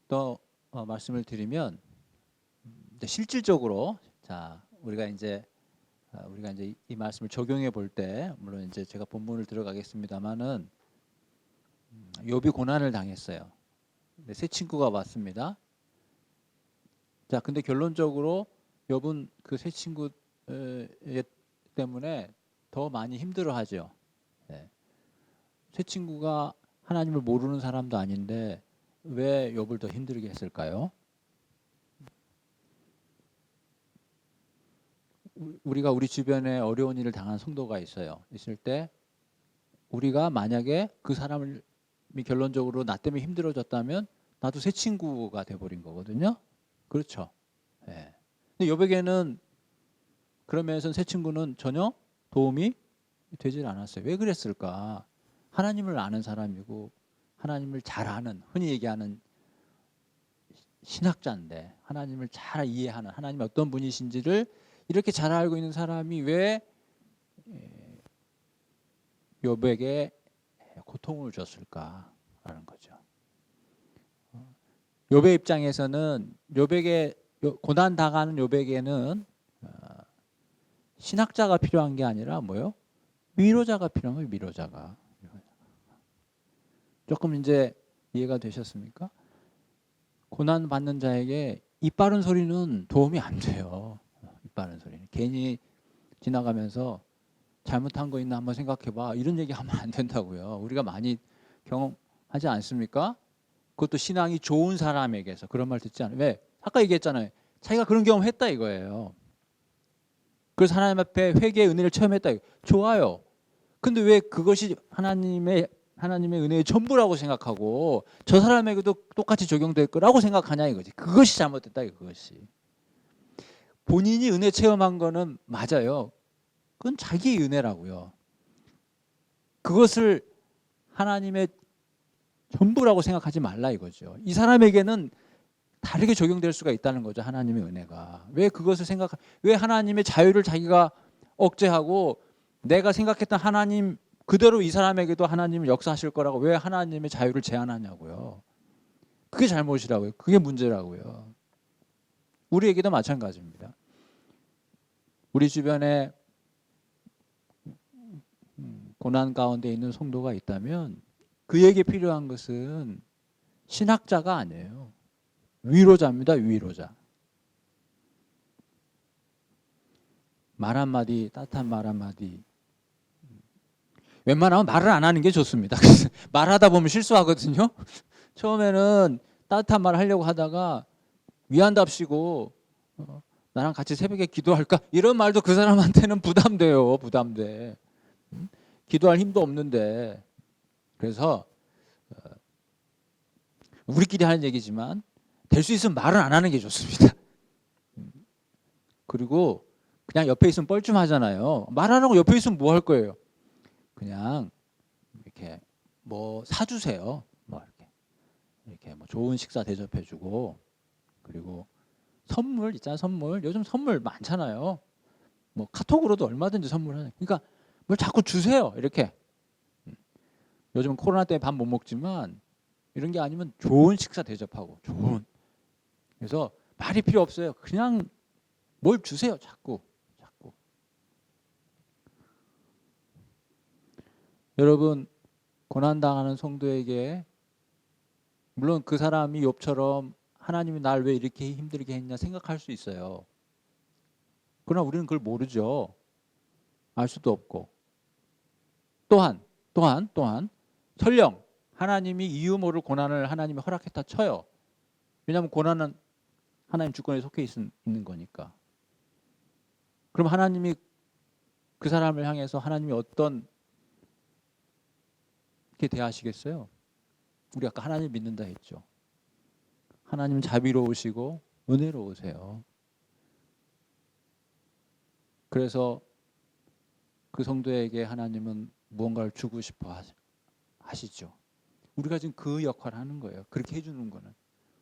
더 말씀을 드리면 이제 실질적으로 우리가 이제 이 말씀을 적용해 볼 때 물론 이제 제가 본문을 들어가겠습니다만은 욥이 고난을 당했어요. 근데 새 친구가 왔습니다. 자, 근데 결론적으로 욥은 그 새 친구 때문에 더 많이 힘들어하죠. 네. 새 친구가 하나님을 모르는 사람도 아닌데 왜 욥을 더 힘들게 했을까요? 우리가 우리 주변에 어려운 일을 당한 성도가 있을 때 우리가 만약에 그 사람이 결론적으로 나 때문에 힘들어졌다면 나도 새 친구가 돼버린 거거든요. 그렇죠. 예. 근데 욥에게는 그러면서 새 친구는 전혀 도움이 되질 않았어요. 왜 그랬을까? 하나님을 아는 사람이고 하나님을 잘 아는, 흔히 얘기하는 신학자인데 하나님을 잘 이해하는, 하나님이 어떤 분이신지를 이렇게 잘 알고 있는 사람이 왜 욥에게 고통을 줬을까라는 거죠. 욥의 입장에서는 고난 당하는 욥에게는 신학자가 필요한 게 아니라 뭐요? 위로자가 필요한 거예요. 위로자가. 조금 이제 이해가 되셨습니까? 고난 받는 자에게 입 바른 소리는 도움이 안 돼요. 입 바른 소리는 괜히 지나가면서 잘못한 거 있나 한번 생각해봐 이런 얘기 하면 안 된다고요. 우리가 많이 경험하지 않습니까? 그것도 신앙이 좋은 사람에게서 그런 말 듣지 않아요. 왜? 아까 얘기했잖아요. 자기가 그런 경험했다 이거예요. 그래서 하나님 앞에 회개의 은혜를 체험했다. 좋아요. 근데 왜 그것이 하나님의 은혜의 전부라고 생각하고 저 사람에게도 똑같이 적용될 거라고 생각하냐 이거지. 그것이 잘못됐다 그것이. 본인이 은혜 체험한 거는 맞아요. 그건 자기의 은혜라고요. 그것을 하나님의 전부라고 생각하지 말라 이거죠. 이 사람에게는 다르게 적용될 수가 있다는 거죠. 하나님의 은혜가. 왜 하나님의 자유를 자기가 억제하고 내가 생각했던 하나님 그대로 이 사람에게도 하나님은 역사하실 거라고 왜 하나님의 자유를 제한하냐고요. 그게 잘못이라고요. 그게 문제라고요. 우리에게도 마찬가지입니다. 우리 주변에 고난 가운데 있는 성도가 있다면 그에게 필요한 것은 신학자가 아니에요. 위로자입니다. 위로자. 말 한마디, 따뜻한 말 한마디. 웬만하면 말을 안 하는 게 좋습니다. 말하다 보면 실수하거든요. 처음에는 따뜻한 말 하려고 하다가 위안답시고 나랑 같이 새벽에 기도할까? 이런 말도 그 사람한테는 부담돼요. 부담돼. 기도할 힘도 없는데. 그래서 우리끼리 하는 얘기지만 될 수 있으면 말을 안 하는 게 좋습니다. 그리고 그냥 옆에 있으면 뻘쭘하잖아요. 말하라고 옆에 있으면 뭐 할 거예요? 그냥 이렇게 뭐 사주세요. 뭐 이렇게 뭐 좋은 식사 대접해주고 그리고 선물 있잖아요. 선물 요즘 선물 많잖아요. 뭐 카톡으로도 얼마든지 선물하는. 그러니까 뭘 자꾸 주세요. 이렇게 요즘 코로나 때문에 밥 못 먹지만 이런 게 아니면 좋은 식사 대접하고 좋은. 그래서 말이 필요 없어요. 그냥 뭘 주세요. 자꾸. 여러분 고난당하는 성도에게 물론 그 사람이 욥처럼 하나님이 날 왜 이렇게 힘들게 했냐 생각할 수 있어요. 그러나 우리는 그걸 모르죠. 알 수도 없고. 또한 설령 하나님이 이유 모를 고난을 하나님이 허락했다 쳐요. 왜냐하면 고난은 하나님 주권에 속해 있는 거니까. 그럼 하나님이 그 사람을 향해서 하나님이 어떤 게 대하시겠어요? 우리 아까 하나님 믿는다 했죠. 하나님은 자비로우시고 은혜로우세요. 그래서 그 성도에게 하나님은 무언가를 주고 싶어 하시죠. 우리가 지금 그 역할을 하는 거예요. 그렇게 해주는 거는.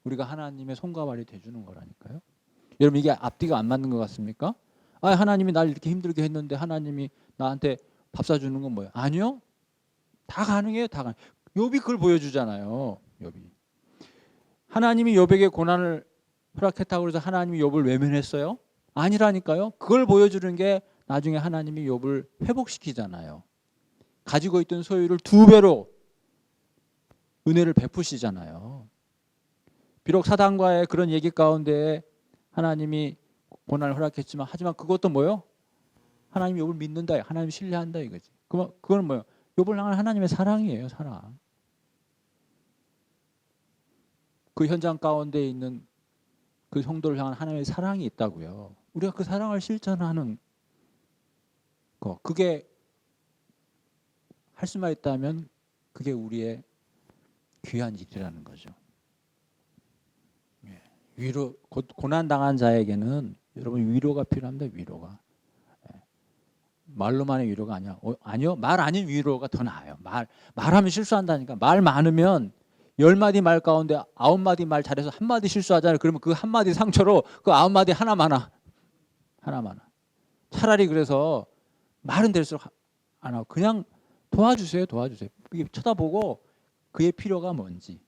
우리가 하나님의 손과 발이 돼주는 거라니까요. 여러분 이게 앞뒤가 안 맞는 것 같습니까? 하나님이 날 이렇게 힘들게 했는데 하나님이 나한테 밥 사주는 건 뭐예요? 아니요. 다 가능해요. 다 가능. 욥이 그걸 보여주잖아요. 욥이. 하나님이 욥에게 고난을 허락했다고 해서 하나님이 욥을 외면했어요? 아니라니까요. 그걸 보여주는 게 나중에 하나님이 욥을 회복시키잖아요. 가지고 있던 소유를 2배로 은혜를 베푸시잖아요. 비록 사단과의 그런 얘기 가운데 하나님이 고난을 허락했지만, 하지만 그것도 뭐요? 하나님이 욥을 믿는다, 하나님 신뢰한다 이거지. 그건 뭐요? 욥을 향한 하나님의 사랑이에요, 사랑. 그 현장 가운데 있는 그 성도를 향한 하나님의 사랑이 있다고요. 우리가 그 사랑을 실천하는 거, 그게 할 수만 있다면 그게 우리의 귀한 일이라는 거죠. 위로, 고난 당한 자에게는 여러분 위로가 필요합니다. 위로가. 말로만의 위로가 아니야. 아니요, 말 아닌 위로가 더 나아요. 말하면 실수한다니까. 말 많으면 10마디 말 가운데 9마디 말 잘해서 1마디 실수하잖아요. 그러면 그 1마디 상처로 그 9마디 하나만 하나. 차라리 그래서 말은 될수록 안 하고 그냥 도와주세요. 쳐다보고 그의 필요가 뭔지.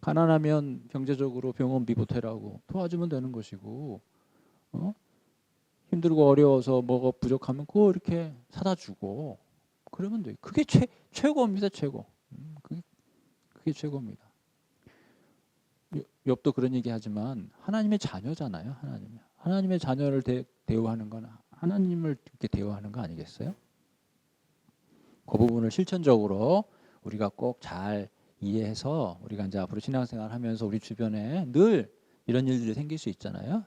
가난하면 경제적으로 병원비 보태라고 도와주면 되는 것이고, 힘들고 어려워서 뭐가 부족하면 그거 이렇게 사다 주고 그러면 돼요. 그게 최고입니다. 최고. 그게 최고입니다. 욥도 그런 얘기 하지만 하나님의 자녀잖아요. 하나님의 자녀를 대우하는 건 하나님을 이렇게 대우하는 거 아니겠어요? 그 부분을 실천적으로 우리가 꼭 잘 이해해서 우리가 이제 앞으로 신앙생활 하면서 우리 주변에 늘 이런 일들이 생길 수 있잖아요.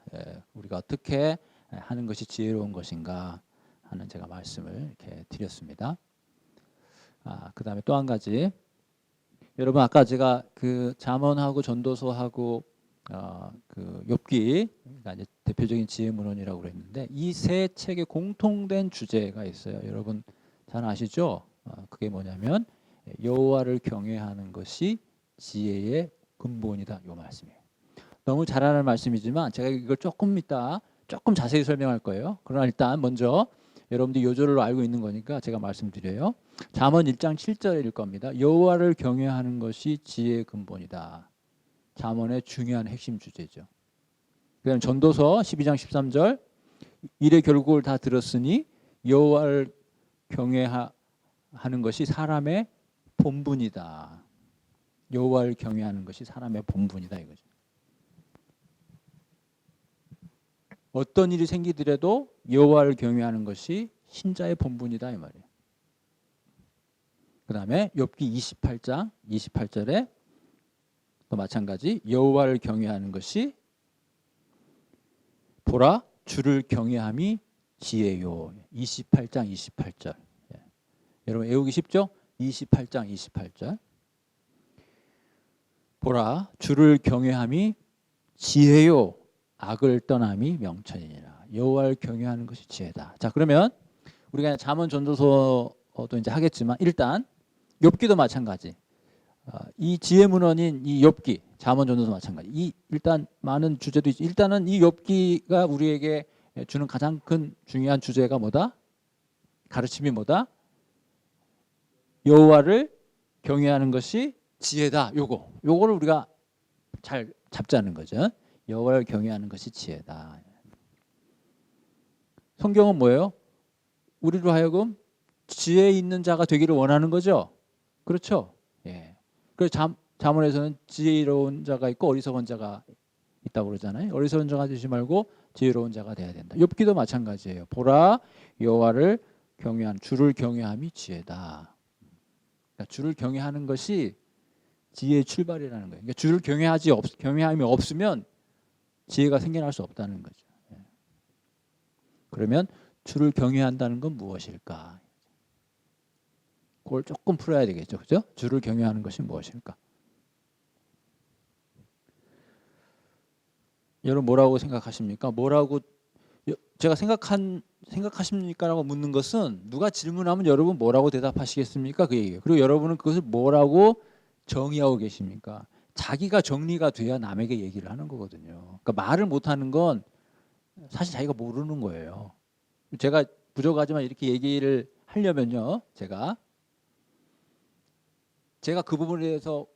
우리가 어떻게 하는 것이 지혜로운 것인가 하는 제가 말씀을 이렇게 드렸습니다. 그 다음에 또 한 가지, 여러분 아까 제가 그 잠언하고 전도서하고 그 욥기가 이제 대표적인 지혜문헌이라고 그랬는데 이 세 책의 공통된 주제가 있어요. 여러분 잘 아시죠? 그게 뭐냐면 여호와를 경외하는 것이 지혜의 근본이다. 이 말씀이에요. 너무 잘 아는 말씀이지만 제가 이걸 조금 이따 조금 자세히 설명할 거예요. 그러나 일단 먼저 여러분들이 요절로 알고 있는 거니까 제가 말씀드려요. 잠언 1장 7절일 겁니다. 여호와를 경외하는 것이 지혜의 근본이다. 잠언의 중요한 핵심 주제죠. 그다음 전도서 12장 13절 일의 결국을 다 들었으니 여호와를 경외하는 것이 사람의 본분이다. 여호와를 경외하는 것이 사람의 본분이다 이거죠. 어떤 일이 생기더라도 여호와를 경외하는 것이 신자의 본분이다 이 말이에요. 그 다음에 욥기 28장 28절에 또 마찬가지 여호와를 경외하는 것이 보라 주를 경외함이 지혜요. 28장 28절. 여러분 외우기 쉽죠? 28장 28절. 보라 주를 경외함이 지혜요. 악을 떠남이 명철이니라. 여호와를 경외하는 것이 지혜다. 자, 그러면 우리가 잠언 전도서도 이제 하겠지만 일단 욥기도 마찬가지. 이 지혜 문헌인 이 욥기, 잠언 전도서 마찬가지. 이 일단 많은 주제도 있지. 일단은 이 욥기가 우리에게 주는 가장 큰 중요한 주제가 뭐다? 가르침이 뭐다? 여호와를 경외하는 것이 지혜다. 요거를 우리가 잘 잡자는 거죠. 여호와를 경외하는 것이 지혜다. 성경은 뭐예요? 우리로 하여금 지혜 있는 자가 되기를 원하는 거죠. 그렇죠? 예. 그래서 잠언에서는 지혜로운 자가 있고 어리석은 자가 있다고 그러잖아요. 어리석은 자가 되지 말고 지혜로운 자가 돼야 된다. 욥기도 마찬가지예요. 보라 여호와를 경외한 주를 경외함이 지혜다. 그러니까 주를 경외하는 것이 지혜의 출발이라는 거예요. 그러니까 주를 경외함이 없으면 지혜가 생겨날 수 없다는 거죠. 그러면 주를 경외한다는 건 무엇일까? 그걸 조금 풀어야 되겠죠. 그죠? 주를 경외하는 것이 무엇일까? 여러분 뭐라고 생각하십니까? 뭐라고 제가 생각하십니까라고 묻는 것은 누가 질문하면 여러분 뭐라고 대답하시겠습니까? 그 얘기예요. 그리고 여러분은 그것을 뭐라고 정의하고 계십니까? 자기가 정리가 돼야 남에게 얘기를 하는 거거든요. 그러니까 말을 못하는 건 사실 자기가 모르는 거예요. 제가 부족하지만 이렇게 얘기를 하려면요, 제가 그 부분에 대해서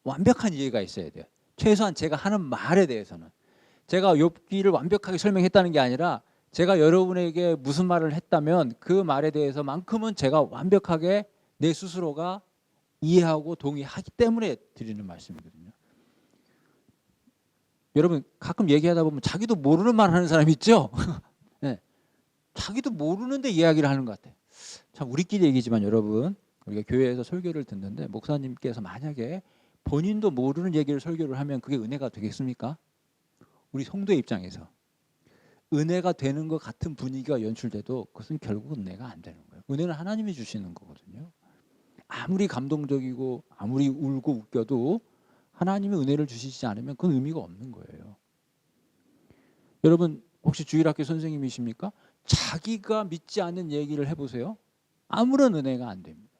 완벽한 이해가 있어야 돼요. 최소한 제가 하는 말에 대해서는. 제가 욥기를 완벽하게 설명했다는 게 아니라 제가 여러분에게 무슨 말을 했다면 그 말에 대해서만큼은 제가 완벽하게 내 스스로가 이해하고 동의하기 때문에 드리는 말씀이거든요. 여러분 가끔 얘기하다 보면 자기도 모르는 말 하는 사람 있죠? 네. 자기도 모르는데 이야기를 하는 것 같아요. 참 우리끼리 얘기지만 여러분, 우리가 교회에서 설교를 듣는데 목사님께서 만약에 본인도 모르는 얘기를 설교를 하면 그게 은혜가 되겠습니까? 우리 성도의 입장에서 은혜가 되는 것 같은 분위기가 연출돼도 그것은 결국 은혜가 안 되는 거예요. 은혜는 하나님이 주시는 거거든요. 아무리 감동적이고 아무리 울고 웃겨도 하나님이 은혜를 주시지 않으면 그건 의미가 없는 거예요. 여러분 혹시 주일학교 선생님이십니까? 자기가 믿지 않는 얘기를 해보세요. 아무런 은혜가 안 됩니다.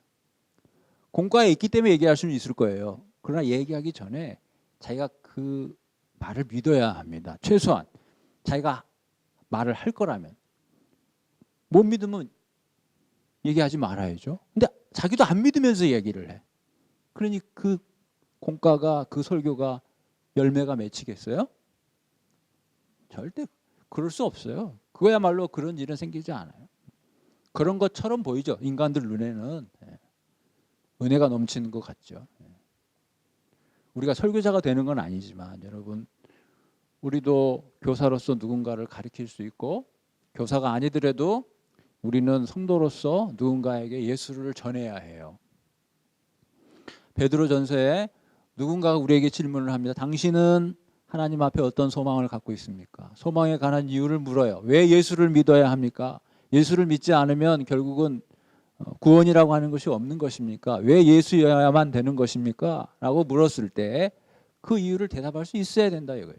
공과에 있기 때문에 얘기할 수는 있을 거예요. 그러나 얘기하기 전에 자기가 그 말을 믿어야 합니다. 최소한 자기가 말을 할 거라면. 못 믿으면 얘기하지 말아야죠. 근데 자기도 안 믿으면서 얘기를 해. 그러니 그 공과가 그 설교가 열매가 맺히겠어요? 절대 그럴 수 없어요. 그거야말로 그런 일은 생기지 않아요. 그런 것처럼 보이죠. 인간들 눈에는 은혜가 넘치는 것 같죠. 우리가 설교자가 되는 건 아니지만 여러분 우리도 교사로서 누군가를 가르칠 수 있고 교사가 아니더라도 우리는 성도로서 누군가에게 예수를 전해야 해요. 베드로전서에 누군가가 우리에게 질문을 합니다. 당신은 하나님 앞에 어떤 소망을 갖고 있습니까? 소망에 관한 이유를 물어요. 왜 예수를 믿어야 합니까? 예수를 믿지 않으면 결국은 구원이라고 하는 것이 없는 것입니까? 왜 예수여야만 되는 것입니까? 라고 물었을 때 그 이유를 대답할 수 있어야 된다 이거예요.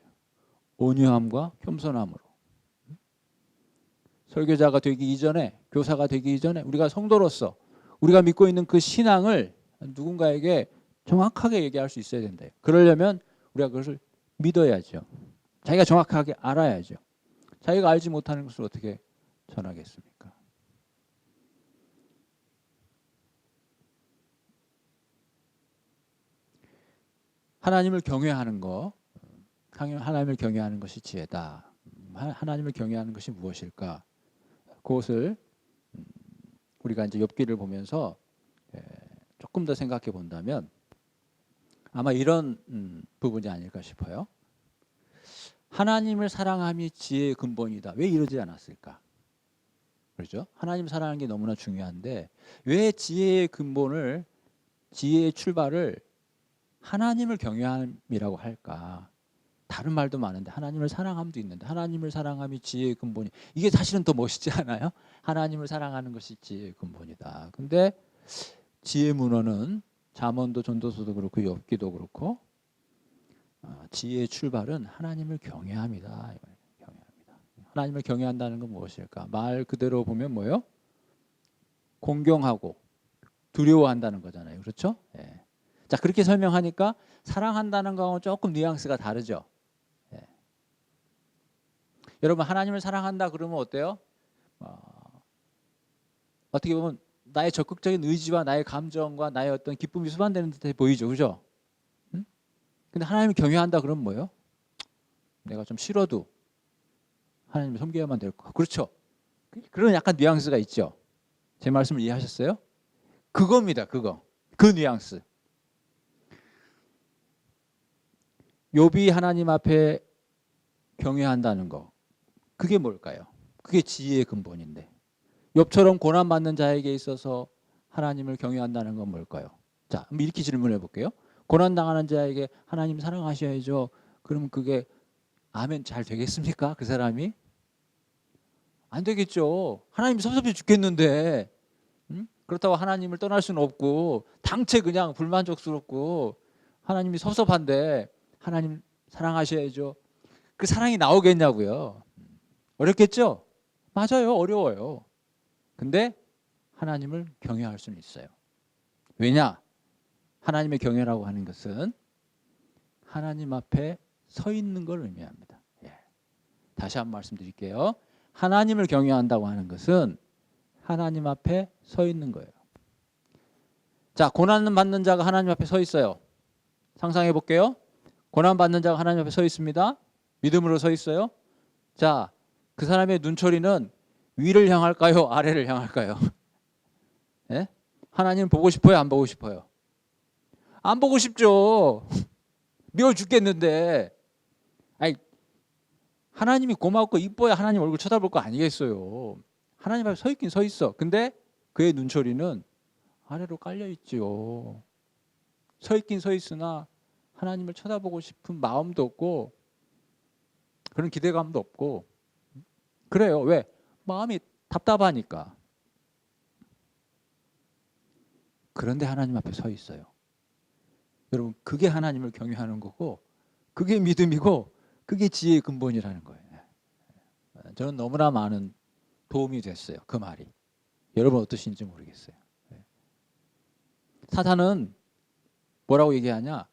온유함과 겸손함으로. 설교자가 되기 이전에, 교사가 되기 이전에 우리가 성도로서 우리가 믿고 있는 그 신앙을 누군가에게 정확하게 얘기할 수 있어야 된다. 그러려면 우리가 그것을 믿어야죠. 자기가 정확하게 알아야죠. 자기가 알지 못하는 것을 어떻게 전하겠습니까? 하나님을 경외하는 거, 하나님을 경외하는 것이 지혜다. 하나님을 경외하는 것이 무엇일까? 그것을 우리가 이제 욥기를 보면서 조금 더 생각해 본다면 아마 이런 부분이 아닐까 싶어요. 하나님을 사랑함이 지혜의 근본이다. 왜 이러지 않았을까? 그렇죠? 하나님 사랑하는 게 너무나 중요한데 왜 지혜의 근본을, 지혜의 출발을 하나님을 경외함이라고 할까? 다른 말도 많은데 하나님을 사랑함도 있는데 하나님을 사랑함이 지혜의 근본이, 이게 사실은 더 멋있지 않아요? 하나님을 사랑하는 것이 지혜의 근본이다. 근데 지혜 문헌은 잠언도 전도서도 그렇고 욥기도 그렇고 지혜의 출발은 하나님을 경외함이다. 경외합니다. 하나님을 경외한다는 건 무엇일까? 말 그대로 보면 뭐예요? 공경하고 두려워한다는 거잖아요. 그렇죠? 예. 자, 그렇게 설명하니까 사랑한다는 거하고 조금 뉘앙스가 다르죠. 예. 여러분 하나님을 사랑한다 그러면 어때요? 어떻게 보면 나의 적극적인 의지와 나의 감정과 나의 어떤 기쁨이 수반되는 듯해 보이죠. 그죠? 응? 근데 하나님을 경외한다 그러면 뭐예요? 내가 좀 싫어도 하나님을 섬겨야만 될 거. 그렇죠? 그런 약간 뉘앙스가 있죠. 제 말씀을 이해하셨어요? 그겁니다. 그거. 그 뉘앙스. 욥이 하나님 앞에 경외한다는 거. 그게 뭘까요? 그게 지혜의 근본인데. 욥처럼 고난받는 자에게 있어서 하나님을 경외한다는 건 뭘까요? 자, 이렇게 질문해 볼게요. 고난당하는 자에게 하나님 사랑하셔야죠. 그러면 그게 아멘 잘 되겠습니까? 그 사람이? 안 되겠죠. 하나님 섭섭해 죽겠는데 그렇다고 하나님을 떠날 수는 없고 당최 그냥 불만족스럽고 하나님이 섭섭한데 하나님 사랑하셔야죠. 그 사랑이 나오겠냐고요. 어렵겠죠? 맞아요. 어려워요. 근데 하나님을 경외할 수는 있어요. 왜냐? 하나님의 경외라고 하는 것은 하나님 앞에 서 있는 걸 의미합니다. 예. 다시 한 번 말씀드릴게요. 하나님을 경외한다고 하는 것은 하나님 앞에 서 있는 거예요. 자, 고난을 받는 자가 하나님 앞에 서 있어요. 상상해 볼게요. 고난받는 자가 하나님 앞에 서 있습니다. 믿음으로 서 있어요. 자, 그 사람의 눈초리는 위를 향할까요? 아래를 향할까요? 예? 하나님 보고 싶어요? 안 보고 싶어요? 안 보고 싶죠. 미워 죽겠는데. 아니, 하나님이 고맙고 이뻐야 하나님 얼굴 쳐다볼 거 아니겠어요. 하나님 앞에 서 있긴 서 있어. 근데 그의 눈초리는 아래로 깔려 있죠. 서 있긴 서 있으나 하나님을 쳐다보고 싶은 마음도 없고 그런 기대감도 없고 그래요. 왜? 마음이 답답하니까. 그런데 하나님 앞에 서 있어요. 여러분, 그게 하나님을 경외하는 거고 그게 믿음이고 그게 지혜의 근본이라는 거예요. 저는 너무나 많은 도움이 됐어요. 그 말이. 여러분 어떠신지 모르겠어요. 사탄은 뭐라고 얘기하냐?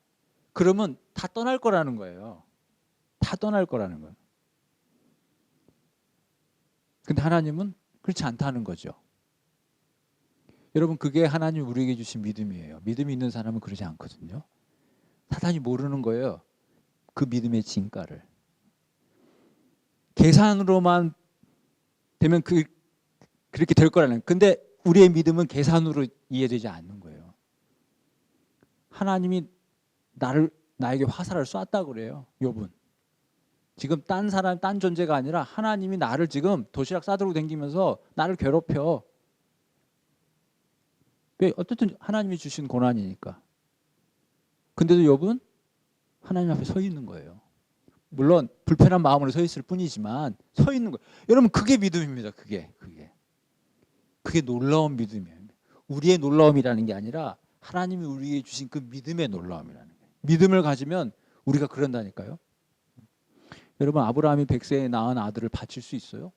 그러면 다 떠날 거라는 거예요. 다 떠날 거라는 거예요. 근데 하나님은 그렇지 않다는 거죠. 여러분, 그게 하나님 우리에게 주신 믿음이에요. 믿음이 있는 사람은 그러지 않거든요. 사탄이 모르는 거예요. 그 믿음의 진가를. 계산으로만 되면 그렇게 될 거라는. 근데 우리의 믿음은 계산으로 이해되지 않는 거예요. 하나님이 나에게 화살을 쐈다 그래요. 욥은. 지금 딴 사람, 딴 존재가 아니라 하나님이 나를 지금 도시락 싸들고 다니면서 나를 괴롭혀. 왜? 어쨌든 하나님이 주신 고난이니까. 근데도 욥은 하나님 앞에 서 있는 거예요. 물론 불편한 마음으로 서 있을 뿐이지만 서 있는 거예요. 여러분, 그게 믿음입니다. 그게 놀라운 믿음이에요. 우리의 놀라움이라는 게 아니라 하나님이 우리에게 주신 그 믿음의 놀라움이라는 거예요. 믿음을 가지면 우리가 그런다니까요. 여러분, 아브라함이 100세에 낳은 아들을 바칠 수 있어요?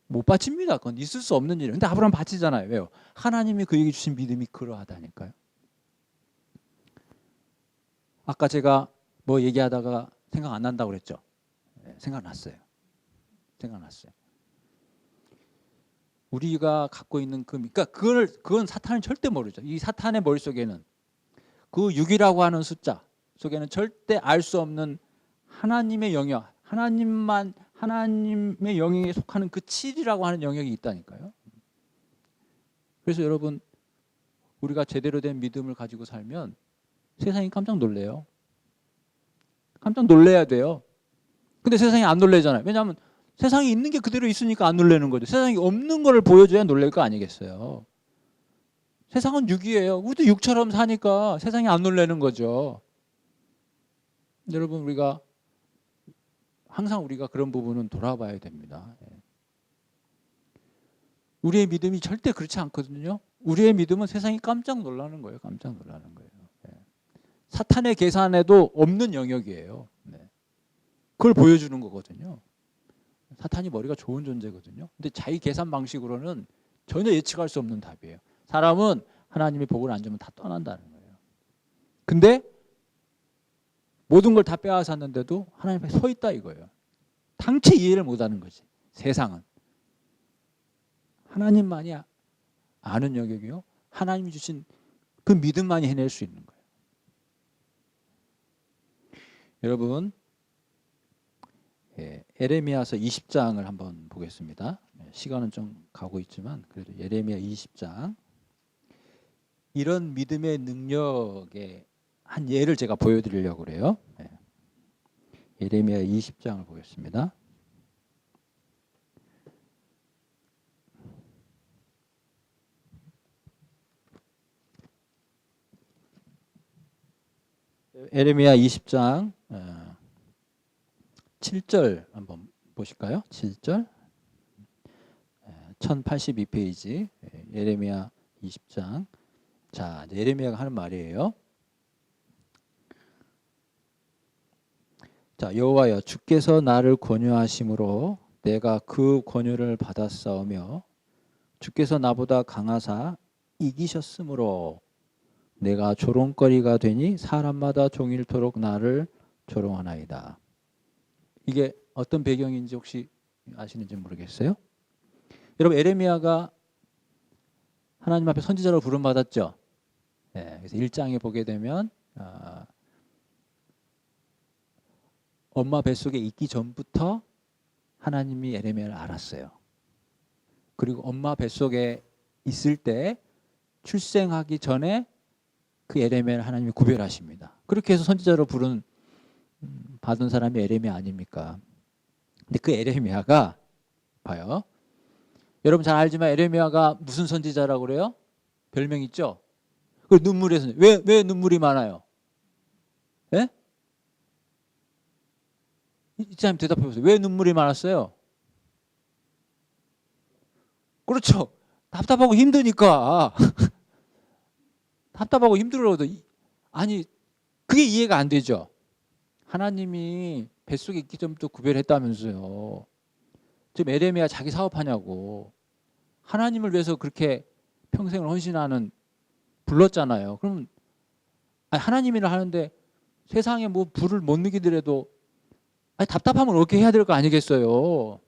못 바칩니다. 그건 있을 수 없는 일이에요. 근데 아브라함 바치잖아요. 왜요? 하나님이 그에게 주신 믿음이 그러하다니까요. 아까 제가 뭐 얘기하다가 생각 안 난다고 그랬죠? 네, 생각났어요. 우리가 갖고 있는 그러니까 그건 사탄은 절대 모르죠. 이 사탄의 머릿속에는 그 6이라고 하는 숫자 속에는 절대 알 수 없는 하나님의 영역, 하나님의 영역에 속하는 그 7이라고 하는 영역이 있다니까요. 그래서 여러분, 우리가 제대로 된 믿음을 가지고 살면 세상이 깜짝 놀래요. 깜짝 놀래야 돼요. 근데 세상이 안 놀래잖아요. 왜냐하면 세상에 있는 게 그대로 있으니까 안 놀래는 거죠. 세상에 없는 거를 보여줘야 놀랄 거 아니겠어요. 세상은 6이에요. 우리도 6처럼 사니까 세상이 안 놀래는 거죠. 여러분, 항상 우리가 그런 부분은 돌아봐야 됩니다. 우리의 믿음이 절대 그렇지 않거든요. 우리의 믿음은 세상이 깜짝 놀라는 거예요. 깜짝 놀라는 거예요. 사탄의 계산에도 없는 영역이에요. 그걸 보여주는 거거든요. 사탄이 머리가 좋은 존재거든요. 근데 자기 계산 방식으로는 전혀 예측할 수 없는 답이에요. 사람은 하나님의 복을 안 주면 다 떠난다는 거예요. 근데 모든 걸 다 빼앗았는데도 하나님 앞에 서 있다 이거예요. 당최 이해를 못하는 거지. 세상은. 하나님만이 아는 영역이요. 하나님이 주신 그 믿음만이 해낼 수 있는 거예요. 여러분, 예레미야서 20장을 한번 보겠습니다. 시간은 좀 가고 있지만 그래도 예레미야 20장 이런 믿음의 능력의 한 예를 제가 보여드리려고 그래요. 예레미야 20장을 보겠습니다. 예레미야 20장 7절 한번 보실까요? 7절 1082페이지 예레미야 20장. 자, 예레미야가 하는 말이에요. 자, 여호와여, 주께서 나를 권유하심으로 내가 그 권유를 받았사오며 주께서 나보다 강하사 이기셨으므로 내가 조롱거리가 되니 사람마다 종일토록 나를 조롱하나이다. 이게 어떤 배경인지 혹시 아시는지 모르겠어요? 여러분, 예레미야가 하나님 앞에 선지자로 부름받았죠. 그래서 1장에 보게 되면 엄마 뱃속에 있기 전부터 하나님이 에레미야를 알았어요. 그리고 엄마 뱃속에 있을 때 출생하기 전에 그 에레미야를 하나님이 구별하십니다. 그렇게 해서 선지자로 받은 사람이 에레미야 아닙니까? 근데 그 에레미야가 봐요. 여러분 잘 알지만 에레미야가 무슨 선지자라고 그래요? 별명 있죠? 그 눈물의 선지자. 왜 눈물이 많아요? 예? 이 사람 대답해 보세요. 왜 눈물이 많았어요? 그렇죠. 답답하고 힘드니까. 답답하고 힘들어도 아니 그게 이해가 안 되죠. 하나님이 뱃속에 있기 전부터 구별했다면서요. 지금 에레미야 자기 사업하냐고. 하나님을 위해서 그렇게 평생을 헌신하는 불렀잖아요. 그럼 하나님 일을 하는데 세상에 뭐 불을 못 느끼더라도 답답하면 어떻게 해야 될 거 아니겠어요.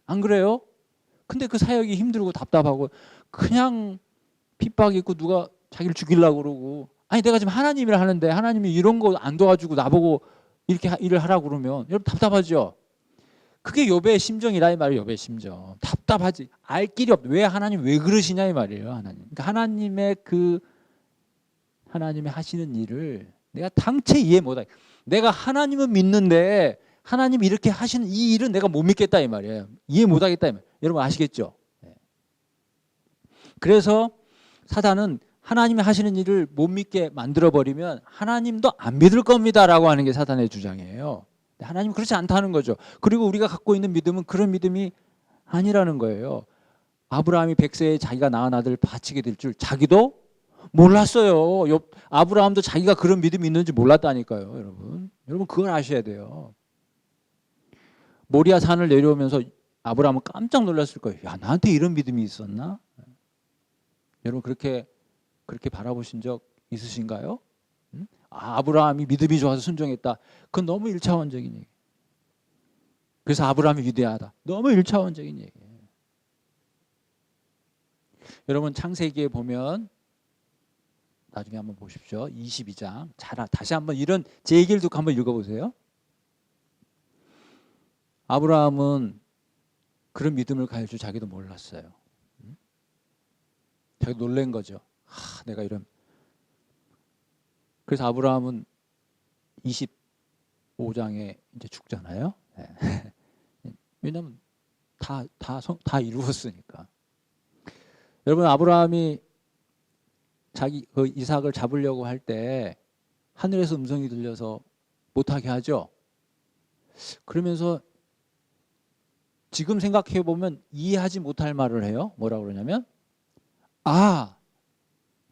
안 그래요? 근데 그 사역이 힘들고 답답하고 그냥 핍박 있고 누가 자기를 죽이려고 그러고 내가 지금 하나님 일을 하는데 하나님이 이런 거 안 도와주고 나보고 이렇게 일을 하라고 그러면 여러분 답답하죠. 그게 욥의 심정이라 이 말이에요. 욥의 심정. 답답하지. 알 길이 없. 왜 하나님 왜 그러시냐 이 말이에요. 하나님. 그러니까 하나님의 하시는 일을 내가 당체 이해 못해. 내가 하나님은 믿는데 하나님 이렇게 하시는 이 일은 내가 못 믿겠다 이 말이에요. 이해 못하겠다 이 말이에요. 여러분 아시겠죠? 그래서 사단은 하나님이 하시는 일을 못 믿게 만들어버리면 하나님도 안 믿을 겁니다라고 하는 게 사단의 주장이에요. 하나님은 그렇지 않다는 거죠. 그리고 우리가 갖고 있는 믿음은 그런 믿음이 아니라는 거예요. 아브라함이 100세에 자기가 낳은 아들을 바치게 될 줄 자기도 몰랐어요. 아브라함도 자기가 그런 믿음이 있는지 몰랐다니까요. 여러분 그걸 아셔야 돼요. 모리아 산을 내려오면서 아브라함은 깜짝 놀랐을 거예요. 야, 나한테 이런 믿음이 있었나? 여러분 그렇게 바라보신 적 있으신가요? 아브라함이 믿음이 좋아서 순종했다. 그건 너무 1차원적인 얘기. 그래서 아브라함이 위대하다. 너무 1차원적인 얘기예요. 여러분 창세기에 보면 나중에 한번 보십시오. 22장. 다시 한번 이런 제 얘기를 듣고 한번 읽어보세요. 아브라함은 그런 믿음을 가질 줄 자기도 몰랐어요. 자기 놀란 거죠. 내가 이런. 그래서 아브라함은 25장에 이제 죽잖아요. 네. 왜냐하면 다 이루었으니까. 여러분 아브라함이 자기 그 이삭을 잡으려고 할 때 하늘에서 음성이 들려서 못하게 하죠. 그러면서 지금 생각해 보면 이해하지 못할 말을 해요. 뭐라고 그러냐면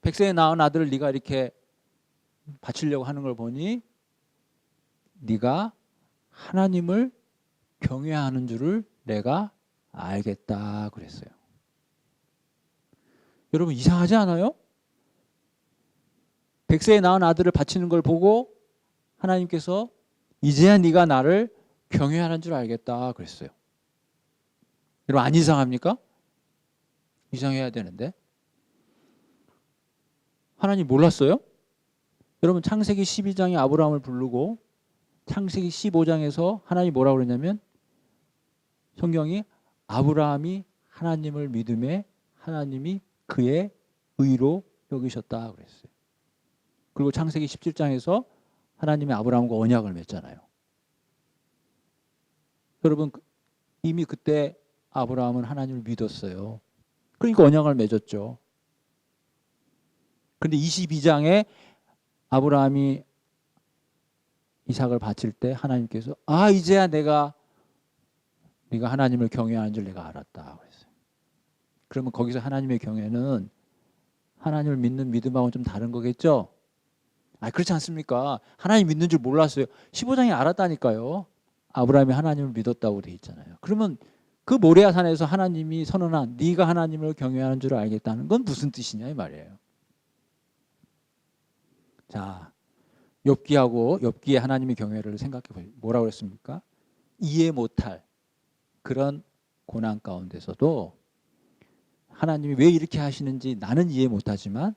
100세에 낳은 아들을 네가 이렇게 바치려고 하는 걸 보니 네가 하나님을 경외하는 줄을 내가 알겠다 그랬어요. 여러분 이상하지 않아요? 100세에 낳은 아들을 바치는 걸 보고 하나님께서 이제야 네가 나를 경외하는 줄 알겠다 그랬어요. 여러분 안 이상합니까? 이상해야 되는데. 하나님 몰랐어요? 여러분 창세기 12장에 아브라함을 부르고 창세기 15장에서 하나님이 뭐라고 그러냐면 성경이 아브라함이 하나님을 믿음에 하나님이 그의 의로 여기셨다 그랬어요. 그리고 창세기 17장에서 하나님이 아브라함과 언약을 맺잖아요. 여러분 이미 그때 아브라함은 하나님을 믿었어요. 그러니까 언약을 맺었죠. 그런데 22장에 아브라함이 이삭을 바칠 때 하나님께서 이제야 네가 하나님을 경외하는 줄 내가 알았다 그랬어요. 그러면 거기서 하나님의 경외는 하나님을 믿는 믿음하고는 좀 다른 거겠죠? 그렇지 않습니까? 하나님 믿는 줄 몰랐어요. 15장에 알았다니까요. 아브라함이 하나님을 믿었다고 돼 있잖아요. 그러면 그 모리아 산에서 하나님이 선언한 네가 하나님을 경외하는 줄 알겠다는 건 무슨 뜻이냐 이 말이에요. 자, 욥기의 하나님의 경외를 생각해 보세요. 뭐라고 그랬습니까? 이해 못할 그런 고난 가운데서도 하나님이 왜 이렇게 하시는지 나는 이해 못하지만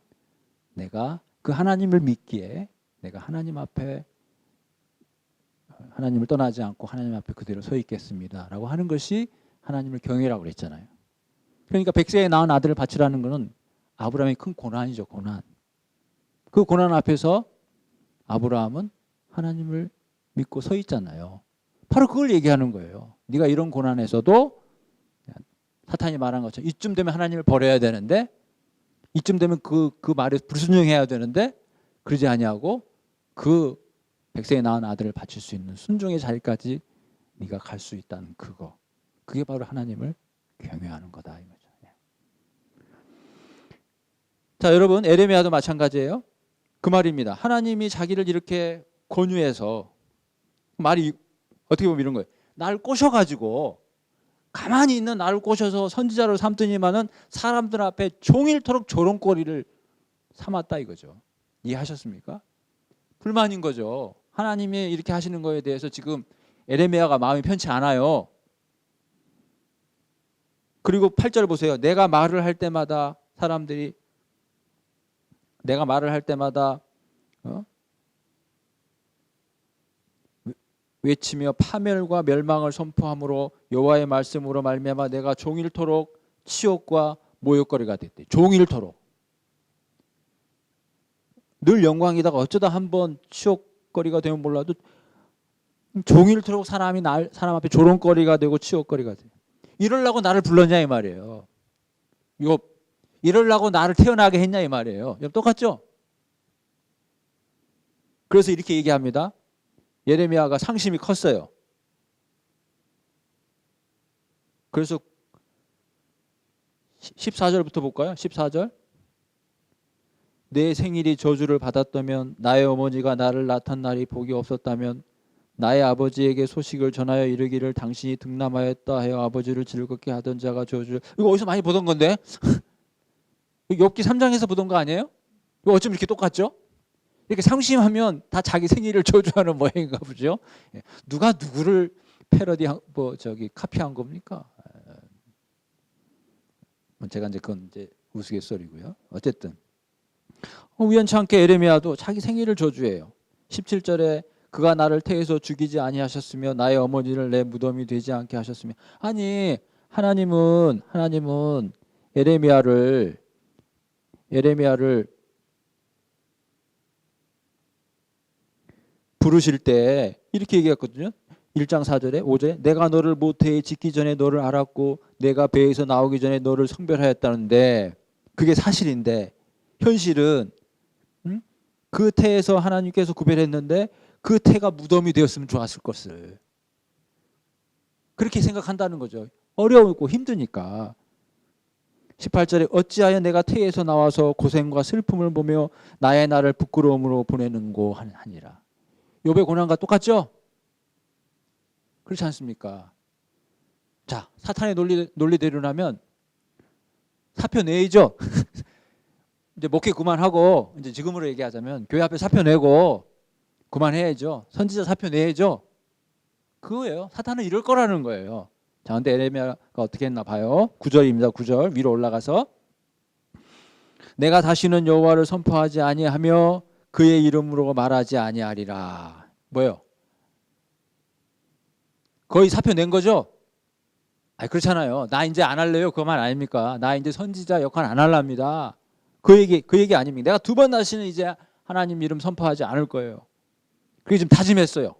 내가 그 하나님을 믿기에 내가 하나님 앞에 하나님을 떠나지 않고 하나님 앞에 그대로 서 있겠습니다라고 하는 것이 하나님을 경외라고 그랬잖아요. 그러니까 백세에 낳은 아들을 바치라는 것은 아브라함의 큰 고난이죠. 고난. 그 고난 앞에서 아브라함은 하나님을 믿고 서 있잖아요. 바로 그걸 얘기하는 거예요. 네가 이런 고난에서도 사탄이 말한 것처럼 이쯤 되면 하나님을 버려야 되는데, 이쯤 되면 그 말에 불순종해야 되는데 그러지 아니하고 그 백세에 낳은 아들을 바칠 수 있는 순종의 자리까지 네가 갈 수 있다는 그거. 그게 바로 하나님을 경외하는 거다 이거죠. 자, 여러분, 에레미야도 마찬가지예요. 그 말입니다. 하나님이 자기를 이렇게 권유해서, 말이 어떻게 보면 이런 거예요. 날 꼬셔가지고 가만히 있는 나를 꼬셔서 선지자로 삼더니만은 사람들 앞에 종일토록 조롱거리를 삼았다 이거죠. 이해하셨습니까? 불만인 거죠. 하나님이 이렇게 하시는 거에 대해서 지금 에레미야가 마음이 편치 않아요. 그리고 8절 보세요. 내가 말을 할 때마다 사람들이 외치며 파멸과 멸망을 선포함으로 여호와의 말씀으로 말미암아 내가 종일토록 치욕과 모욕거리가 됐대. 종일토록. 늘 영광이다가 어쩌다 한번 치욕거리가 되면 몰라도 종일토록 사람 앞에 조롱거리가 되고 치욕거리가 돼. 이러려고 나를 불렀냐 이 말이에요. 이거 이러려고 나를 태어나게 했냐 이 말이에요. 똑같죠? 그래서 이렇게 얘기합니다. 예레미야가 상심이 컸어요. 그래서 14절부터 볼까요? 14절. 내 생일이 저주를 받았다면, 나의 어머니가 나를 낳던 날이 복이 없었다면, 나의 아버지에게 소식을 전하여 이르기를 당신이 득남하였다 하여 아버지를 즐겁게 하던 자가 저주를. 이거 어디서 많이 보던 건데? 욥기 3장에서 보던 거 아니에요? 이거 어쩜 이렇게 똑같죠? 이렇게 상심하면 다 자기 생일을 저주하는 모양인가 보죠. 누가 누구를 카피한 겁니까? 제가 이제 그건 이제 우스갯소리고요. 어쨌든 우연치 않게 에레미야도 자기 생일을 저주해요. 17절에 그가 나를 태에서 죽이지 아니하셨으며 나의 어머니를 내 무덤이 되지 않게 하셨으며. 아니 하나님은 에레미야를 부르실 때 이렇게 얘기했거든요. 1장 4절에 5절에 내가 너를 모태에 짓기 전에 너를 알았고 내가 배에서 나오기 전에 너를 성별하였다는데, 그게 사실인데 현실은 그 태에서 하나님께서 구별했는데 그 태가 무덤이 되었으면 좋았을 것을 그렇게 생각한다는 거죠. 어려우고 힘드니까. 18절에 어찌하여 내가 태에서 나와서 고생과 슬픔을 보며 나의 날을 부끄러움으로 보내는고 하니라. 욥의 고난과 똑같죠? 그렇지 않습니까? 자, 사탄의 논리대로라면 사표 내야죠. 이제 목회 그만하고 이제 지금으로 얘기하자면 교회 앞에 사표 내고 그만해야죠. 선지자 사표 내야죠. 그거예요. 사탄은 이럴 거라는 거예요. 자, 근데 에레미야가 어떻게 했나 봐요. 9절입니다. 9절 위로 올라가서 내가 다시는 여호와를 선포하지 아니하며 그의 이름으로 말하지 아니하리라. 뭐예요? 거의 사표 낸 거죠? 아니 그렇잖아요. 나 이제 안 할래요. 그 말 아닙니까? 나 이제 선지자 역할 안 할랍니다. 그 얘기 아닙니까? 내가 두 번 다시는 이제 하나님 이름 선포하지 않을 거예요. 그게 지금 다짐했어요.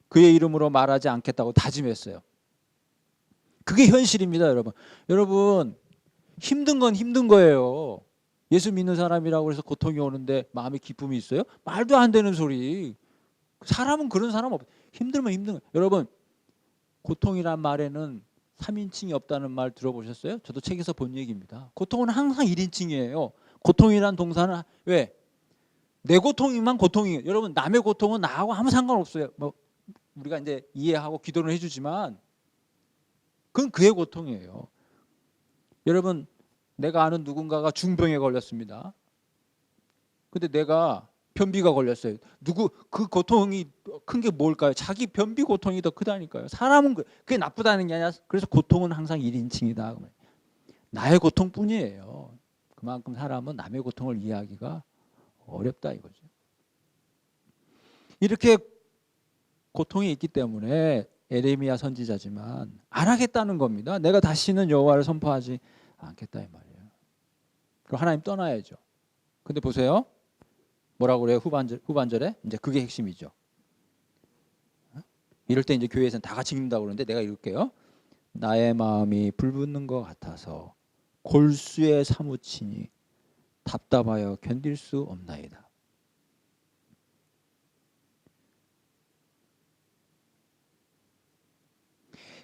그의 이름으로 말하지 않겠다고 다짐했어요. 그게 현실입니다, 여러분. 여러분, 힘든 건 힘든 거예요. 예수 믿는 사람이라고 해서 고통이 오는데 마음에 기쁨이 있어요? 말도 안 되는 소리. 사람은 그런 사람 없어요. 힘들면 힘든 거예요. 여러분, 고통이란 말에는 3인칭이 없다는 말 들어보셨어요? 저도 책에서 본 얘기입니다. 고통은 항상 1인칭이에요. 고통이란 동사는 왜? 내 고통이만 고통이에요. 여러분, 남의 고통은 나하고 아무 상관없어요. 뭐 우리가 이제 이해하고 기도를 해주지만 그건 그의 고통이에요. 여러분, 내가 아는 누군가가 중병에 걸렸습니다. 근데 내가 변비가 걸렸어요. 그 고통이 큰 게 뭘까요? 자기 변비 고통이 더 크다니까요. 사람은 그게 나쁘다는 게 아니라 그래서 고통은 항상 1인칭이다. 나의 고통뿐이에요. 그만큼 사람은 남의 고통을 이해하기가 어렵다 이거죠. 이렇게 고통이 있기 때문에 에레미야 선지자지만 안 하겠다는 겁니다. 내가 다시는 여호와를 선포하지 않겠다 이 말이에요. 그럼 하나님 떠나야죠. 근데 보세요. 뭐라고 그래요? 후반절에 이제 그게 핵심이죠. 이럴 때 이제 교회에서는 다 같이 읽는다고 그러는데 내가 읽을게요. 나의 마음이 불붙는 것 같아서 골수에 사무치니 답답하여 견딜 수 없나이다.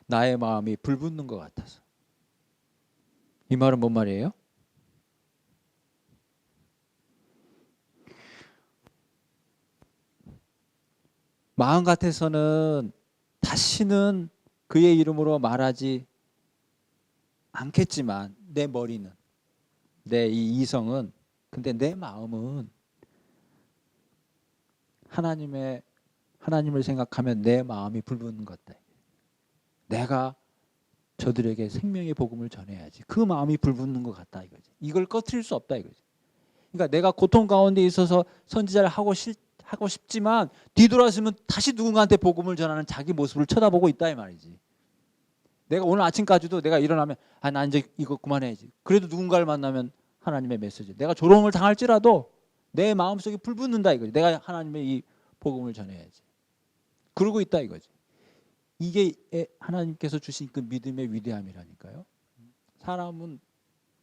나의 마음이 불붙는 것 같아서. 이 말은 뭔 말이에요? 마음 같아서는 다시는 그의 이름으로 말하지 않겠지만 내 머리는, 내 이 이성은, 근데 내 마음은 하나님을 생각하면 내 마음이 불붙는 것 같다. 내가 저들에게 생명의 복음을 전해야지. 그 마음이 불붙는 것 같다 이거지. 이걸 꺼트릴 수 없다 이거지. 그러니까 내가 고통 가운데 있어서 선지자를 하고 싶지만 뒤돌아서면 다시 누군가한테 복음을 전하는 자기 모습을 쳐다보고 있다 이 말이지. 내가 오늘 아침까지도 내가 일어나면 나 이제 이거 그만해야지. 그래도 누군가를 만나면 하나님의 메시지. 내가 조롱을 당할지라도 내 마음속에 불붙는다 이거지. 내가 하나님의 이 복음을 전해야지. 그러고 있다 이거지. 이게 하나님께서 주신 그 믿음의 위대함이라니까요.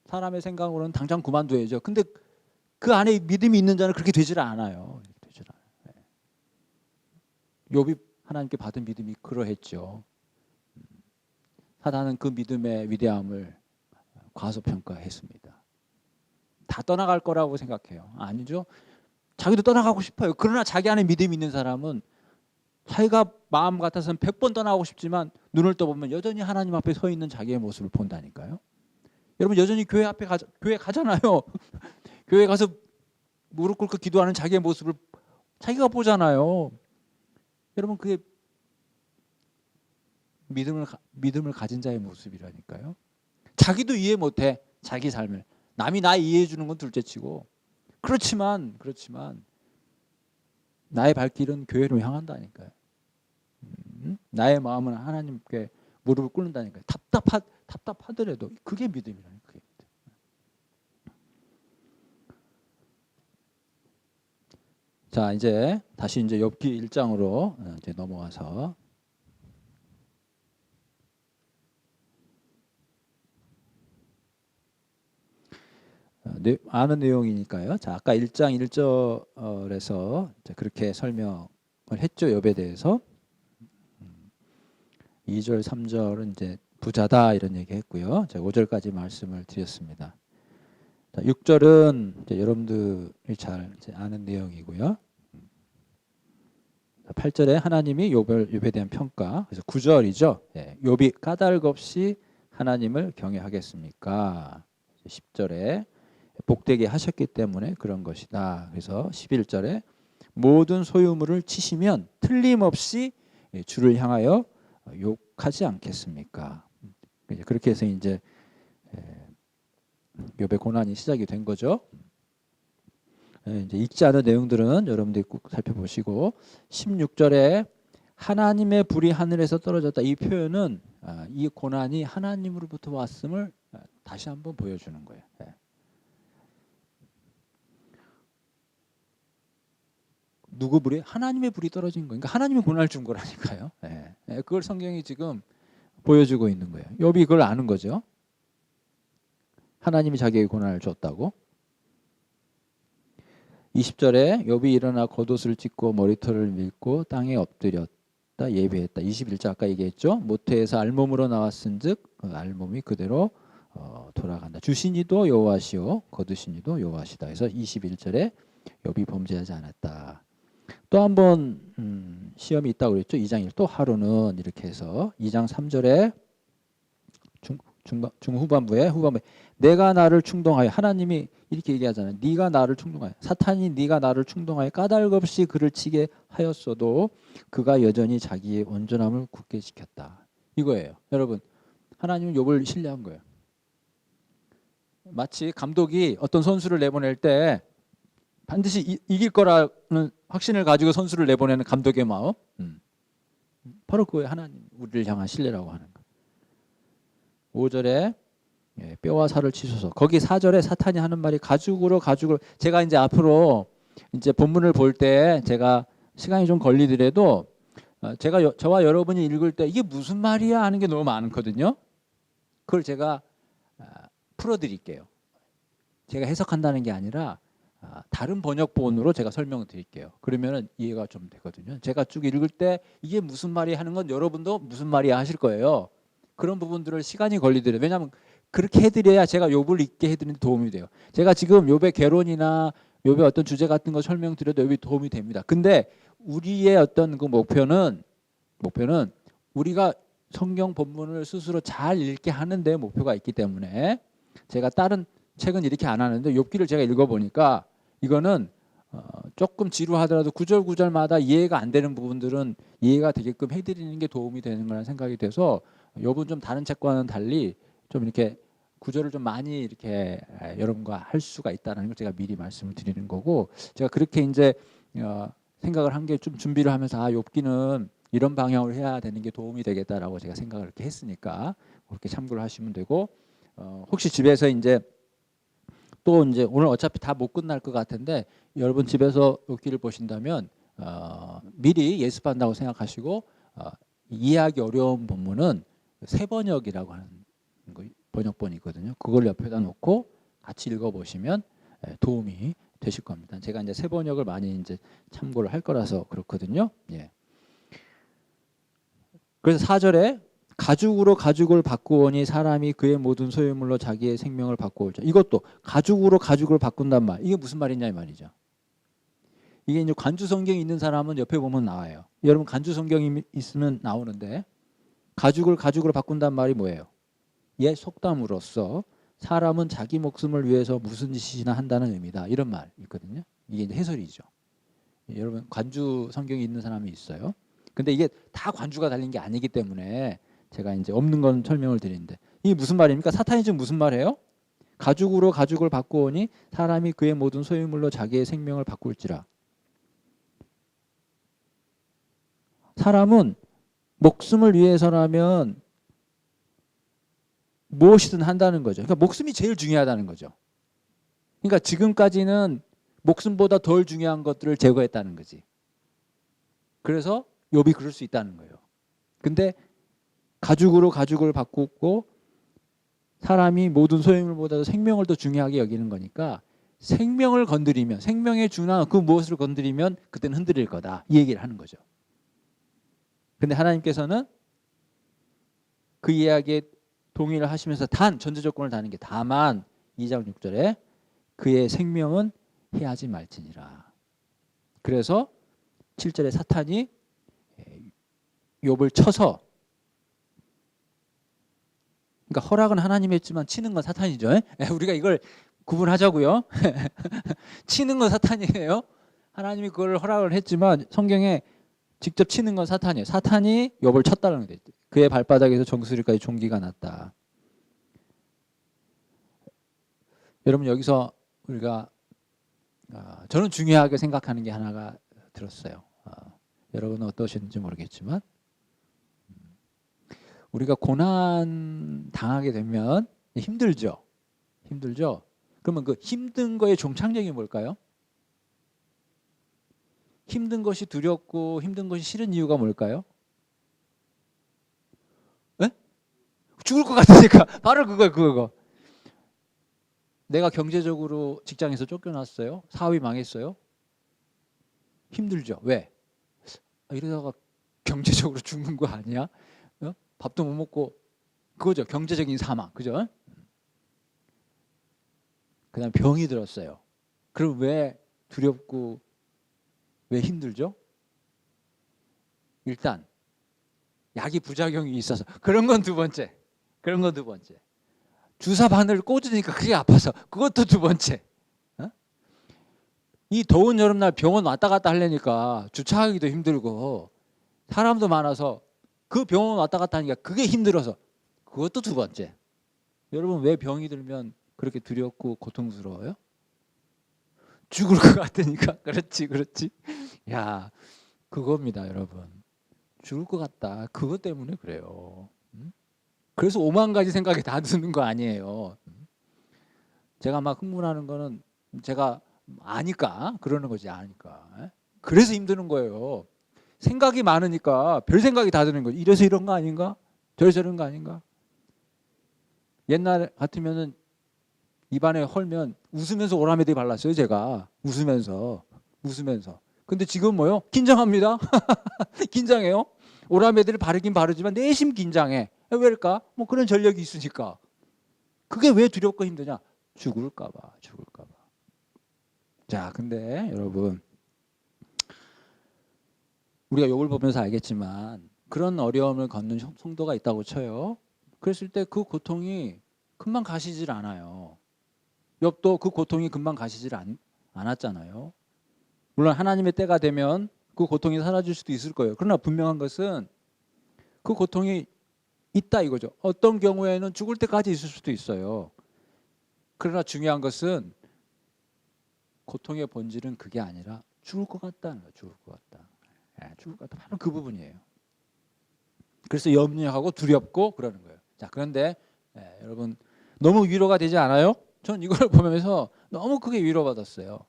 사람의 생각으로는 당장 그만둬야죠. 근데 그 안에 믿음이 있는 자는 그렇게 되질 않아요. 욥이 하나님께 받은 믿음이 그러했죠. 사단은 그 믿음의 위대함을 과소평가했습니다. 다 떠나갈 거라고 생각해요. 아니죠. 자기도 떠나가고 싶어요. 그러나 자기 안에 믿음이 있는 사람은 자기가 마음 같아서는 100번 떠나고 싶지만 눈을 떠보면 여전히 하나님 앞에 서 있는 자기의 모습을 본다니까요. 여러분 여전히 교회 가잖아요. 교회 가서 무릎 꿇고 기도하는 자기의 모습을 자기가 보잖아요. 여러분 그게 믿음을 가진 자의 모습이라니까요. 자기도 이해 못해. 자기 삶을. 남이 나 이해해 주는 건 둘째치고. 그렇지만 나의 발길은 교회로 향한다니까요. 나의 마음은 하나님께 무릎을 꿇는다니까요. 답답하더라도 그게 믿음이라는 그게 믿음. 자, 이제 다시 이제 욥기 1장으로 이제 넘어와서 아는 내용이니까요. 자, 아까 1장 1절에서 그렇게 설명을 했죠. 욥에 대해서. 2절, 3절은 이제 부자다 이런 얘기 했고요. 제가 5절까지 말씀을 드렸습니다. 자, 6절은 이제 여러분들이 잘 이제 아는 내용이고요. 8절에 하나님이 욥에 대한 평가. 그래서 9절이죠. 예, 욥이 까닭 없이 하나님을 경외하겠습니까? 10절에 복되게 하셨기 때문에 그런 것이다. 그래서 11절에 모든 소유물을 치시면 틀림없이 주를 향하여 욕하지 않겠습니까? 그렇게 해서 이제 욥의 고난이 시작이 된 거죠. 이제 읽지 않은 내용들은 여러분들이 꼭 살펴보시고 16절에 하나님의 불이 하늘에서 떨어졌다. 이 표현은 이 고난이 하나님으로부터 왔음을 다시 한번 보여주는 거예요. 누구 불이? 하나님의 불이 떨어진 거예요. 그러니까 하나님이 고난을 준 거라니까요. 그걸 성경이 지금 보여주고 있는 거예요. 욥이 그걸 아는 거죠. 하나님이 자기에게 고난을 줬다고. 20절에 욥이 일어나 겉옷을 찢고 머리털을 밀고 땅에 엎드렸다 예배했다. 21절 아까 얘기했죠. 모태에서 알몸으로 나왔은즉 그 알몸이 그대로 돌아간다. 주신 이도 여호와시오 거두신 이도 여호와시다. 그래서 21절에 욥이 범죄하지 않았다. 또 한 번 시험이 있다고 그랬죠. 2장 1. 또 하루는 이렇게 해서 2장 3절에 후반부에 내가 나를 충동하여 하나님이 이렇게 얘기하잖아요. 네가 나를 충동하여 사탄이 네가 나를 충동하여 까닭 없이 그를 치게 하였어도 그가 여전히 자기의 온전함을 굳게 지켰다. 이거예요. 여러분 하나님은 욥을 신뢰한 거예요. 마치 감독이 어떤 선수를 내보낼 때 반드시 이길 거라는 확신을 가지고 선수를 내보내는 감독의 마음. 바로 그 하나님 우리를 향한 신뢰라고 하는 거. 5절에 뼈와 살을 치소서. 거기 4절에 사탄이 하는 말이 가죽으로 제가 이제 앞으로 이제 본문을 볼 때 제가 시간이 좀 걸리더라도 제가 저와 여러분이 읽을 때 이게 무슨 말이야 하는 게 너무 많거든요. 그걸 제가 풀어드릴게요. 제가 해석한다는 게 아니라 다른 번역본으로 제가 설명을 드릴게요. 그러면 이해가 좀 되거든요. 제가 쭉 읽을 때 이게 무슨 말이야 하는 건 여러분도 무슨 말이야 하실 거예요. 그런 부분들을 시간이 걸리더라도 왜냐하면 그렇게 해드려야 제가 욥을 읽게 해드리는 데 도움이 돼요. 제가 지금 욥의 개론이나 욥의 어떤 주제 같은 거 설명드려도 욥이 도움이 됩니다. 근데 우리의 어떤 그 목표는 우리가 성경 본문을 스스로 잘 읽게 하는 데 목표가 있기 때문에 제가 다른 책은 이렇게 안 하는데 욥기를 제가 읽어보니까 이거는 조금 지루하더라도 구절구절마다 이해가 안 되는 부분들은 이해가 되게끔 해드리는 게 도움이 되는 거라는 생각이 돼서 욥은 좀 다른 책과는 달리 좀 이렇게 구절을 좀 많이 이렇게 여러분과 할 수가 있다는 걸 제가 미리 말씀을 드리는 거고 제가 그렇게 이제 생각을 한 게 좀 준비를 하면서 욥기는 이런 방향으로 해야 되는 게 도움이 되겠다라고 제가 생각을 이렇게 했으니까 그렇게 참고를 하시면 되고 혹시 집에서 이제 또 이제 오늘 어차피 다 못 끝날 것 같은데 여러분 집에서 욥기를 보신다면 미리 예습한다고 생각하시고 이해하기 어려운 본문은 새 번역이라고 하는 번역본이 있거든요. 그걸 옆에다 놓고 같이 읽어보시면 도움이 되실 겁니다. 제가 이제 새 번역을 많이 이제 참고를 할 거라서 그렇거든요. 예. 그래서 4절에 가죽으로 가죽을 바꾸오니 사람이 그의 모든 소유물로 자기의 생명을 바꾸올자. 이것도 가죽으로 가죽을 바꾼단 말. 이게 무슨 말이냐 이 말이죠. 이게 이제 간주 성경이 있는 사람은 옆에 보면 나와요. 여러분 간주 성경이 있으면 나오는데 가죽을 가죽으로 바꾼단 말이 뭐예요? 옛 속담으로서 사람은 자기 목숨을 위해서 무슨 짓이나 한다는 의미다. 이런 말 있거든요. 이게 이제 해설이죠. 여러분 관주 성경이 있는 사람이 있어요. 근데 이게 다 관주가 달린 게 아니기 때문에 제가 이제 없는 건 설명을 드리는데 이게 무슨 말입니까? 사탄이 지금 무슨 말이에요? 가죽으로 가죽을 바꾸오니 사람이 그의 모든 소유물로 자기의 생명을 바꿀지라. 사람은 목숨을 위해서라면 무엇이든 한다는 거죠. 그러니까 목숨이 제일 중요하다는 거죠. 그러니까 지금까지는 목숨보다 덜 중요한 것들을 제거했다는 거지. 그래서 욥이 그럴 수 있다는 거예요. 근데 가죽으로 가죽을 바꾸고 사람이 모든 소유물보다도 생명을 더 중요하게 여기는 거니까 생명을 건드리면 생명에 준한 그 무엇을 건드리면 그때는 흔들릴 거다. 이 얘기를 하는 거죠. 근데 하나님께서는 그 이야기에 동의를 하시면서 전제 조건을 다는 게 다만 2장 6절에 그의 생명은 해하지 말지니라. 그래서 7절에 사탄이 욥을 쳐서 그러니까 허락은 하나님이 했지만 치는 건 사탄이죠. 우리가 이걸 구분하자고요. 치는 건 사탄이에요. 하나님이 그걸 허락을 했지만 성경에 직접 치는 건 사탄이에요. 사탄이 욥을 쳤다는 거예요. 그의 발바닥에서 정수리까지 종기가 났다. 여러분 여기서 우리가 저는 중요하게 생각하는 게 하나가 들었어요. 여러분은 어떠신지 모르겠지만 우리가 고난 당하게 되면 힘들죠. 그러면 그 힘든 거의 종착역이 뭘까요? 힘든 것이 두렵고 힘든 것이 싫은 이유가 뭘까요? 네? 죽을 것 같으니까 바로 그거. 내가 경제적으로 직장에서 쫓겨났어요. 사업이 망했어요. 힘들죠. 왜? 이러다가 경제적으로 죽는 거 아니야? 밥도 못 먹고 그거죠. 경제적인 사망. 그죠? 그다음 병이 들었어요. 그럼 왜 두렵고 왜 힘들죠? 일단 약이 부작용이 있어서 그런 건 두 번째. 주사 바늘 꽂으니까 그게 아파서 그것도 두 번째. 이 더운 여름날 병원 왔다 갔다 하려니까 주차하기도 힘들고 사람도 많아서 그 병원 왔다 갔다 하니까 그게 힘들어서 그것도 두 번째. 여러분 왜 병이 들면 그렇게 두렵고 고통스러워요? 죽을 것 같으니까. 그렇지. 야, 그겁니다, 여러분. 죽을 것 같다. 그것 때문에 그래요. 그래서 5만 가지 생각이 다 드는 거 아니에요. 제가 막 흥분하는 거는 제가 아니까 그러는 거지, 아니까. 그래서 힘드는 거예요. 생각이 많으니까 별 생각이 다 드는 거죠. 이래서 이런 거 아닌가? 저래서 저런 거 아닌가? 옛날 같으면은 입안에 헐면 웃으면서 오라메디 발랐어요, 제가. 웃으면서. 근데 지금 뭐요? 긴장합니다. 긴장해요. 오라메디를 바르긴 바르지만 내심 긴장해. 왜일까? 뭐 그런 전력이 있으니까. 그게 왜 두렵고 힘드냐? 죽을까 봐. 자, 근데 여러분, 우리가 욕을 보면서 알겠지만 그런 어려움을 겪는 성도가 있다고 쳐요. 그랬을 때 그 고통이 금방 가시질 않아요. 욥도 그 고통이 금방 가시질 않았잖아요. 물론 하나님의 때가 되면 그 고통이 사라질 수도 있을 거예요. 그러나 분명한 것은 그 고통이 있다 이거죠. 어떤 경우에는 죽을 때까지 있을 수도 있어요. 그러나 중요한 것은 고통의 본질은 그게 아니라 죽을 것 같다는 거예요. 죽을 것 같다. 죽을 것 같다. 바로 그 부분이에요. 그래서 염려하고 두렵고 그러는 거예요. 자, 그런데 여러분 너무 위로가 되지 않아요? 전 이걸 보면서 너무 크게 위로받았어요.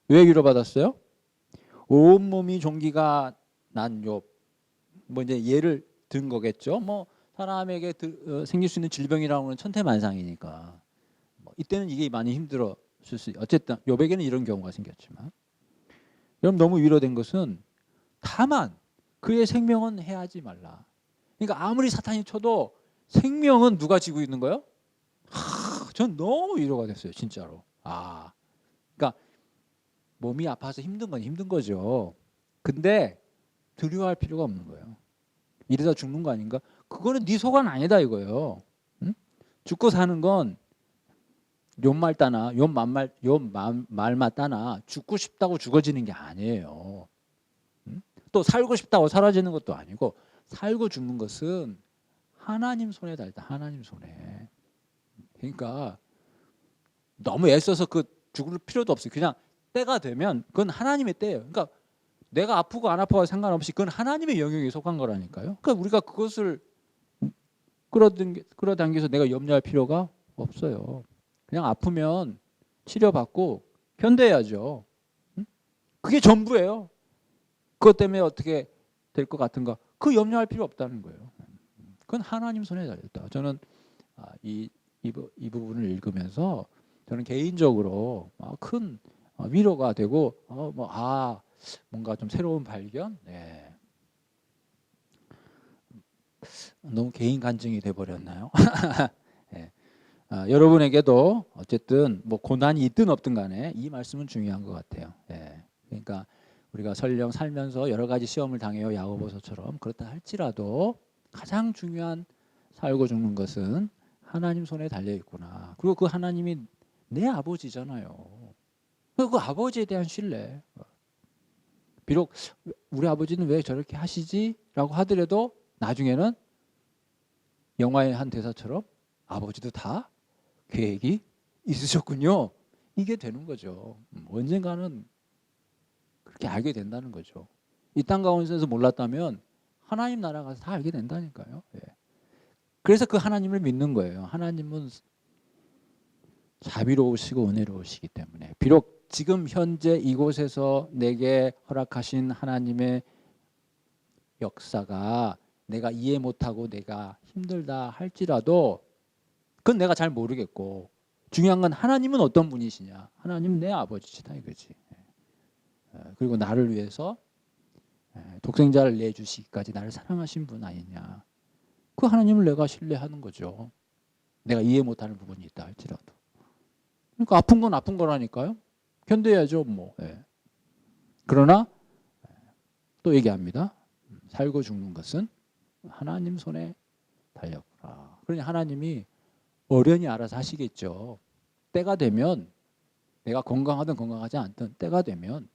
왜 위로받았어요? 온몸이 종기가 난 욥. 뭐 이제 예를 든 거겠죠. 뭐 사람에게 생길 수 있는 질병이라는 건 천태만상이니까. 뭐 이때는 이게 많이 힘들었을 수. 어쨌든 욥에게는 이런 경우가 생겼지만. 그럼 너무 위로된 것은 다만 그의 생명은 해하지 말라. 그러니까 아무리 사탄이 쳐도 생명은 누가 지고 있는 거예요? 전 너무 위로가 됐어요, 진짜로. 그러니까 몸이 아파서 힘든 건 힘든 거죠. 근데 두려워할 필요가 없는 거예요. 이러다 죽는 거 아닌가? 그거는 네 소관 아니다 이거예요. 응? 죽고 사는 건 욥말 따나 욥말 맞다나 죽고 싶다고 죽어지는 게 아니에요. 응? 또 살고 싶다고 사라지는 것도 아니고 살고 죽는 것은 하나님 손에 달다. 하나님 손에. 그러니까 너무 애써서 그 죽을 필요도 없어요. 그냥 때가 되면 그건 하나님의 때예요. 그러니까 내가 아프고 안 아파도 상관없이 그건 하나님의 영역에 속한 거라니까요. 그러니까 우리가 그것을 끌어당겨서 내가 염려할 필요가 없어요. 그냥 아프면 치료받고 견뎌야죠. 응? 그게 전부예요. 그것 때문에 어떻게 될 것 같은가? 그 염려할 필요 없다는 거예요. 그건 하나님 손에 달렸다. 저는 이 부분을 읽으면서 저는 개인적으로 큰 위로가 되고 뭔가 좀 새로운 발견. 네. 너무 개인 간증이 돼버렸나요? 네. 여러분에게도 어쨌든 뭐 고난이 있든 없든 간에 이 말씀은 중요한 것 같아요. 네. 그러니까 우리가 설령 살면서 여러 가지 시험을 당해요. 야고보서처럼 그렇다 할지라도 가장 중요한 살고 죽는 것은 하나님 손에 달려 있구나. 그리고 그 하나님이 내 아버지잖아요. 그 아버지에 대한 신뢰. 비록 우리 아버지는 왜 저렇게 하시지? 라고 하더라도 나중에는 영화의 한 대사처럼 아버지도 다 계획이 있으셨군요. 이게 되는 거죠. 언젠가는 그렇게 알게 된다는 거죠. 이 땅 가운데서 몰랐다면 하나님 나라 가서 다 알게 된다니까요. 예. 그래서 그 하나님을 믿는 거예요. 하나님은 자비로우시고 은혜로우시기 때문에 비록 지금 현재 이곳에서 내게 허락하신 하나님의 역사가 내가 이해 못하고 내가 힘들다 할지라도 그건 내가 잘 모르겠고 중요한 건 하나님은 어떤 분이시냐. 하나님은 내 아버지시다 이거지. 그리고 나를 위해서 독생자를 내주시기까지 나를 사랑하신 분 아니냐. 그 하나님을 내가 신뢰하는 거죠. 내가 이해 못하는 부분이 있다 할지라도. 그러니까 아픈 건 아픈 거라니까요. 견뎌야죠 뭐. 그러나 또 얘기합니다. 살고 죽는 것은 하나님 손에 달렸구나. 그러니 하나님이 어련히 알아서 하시겠죠. 때가 되면 내가 건강하든 건강하지 않든 때가 되면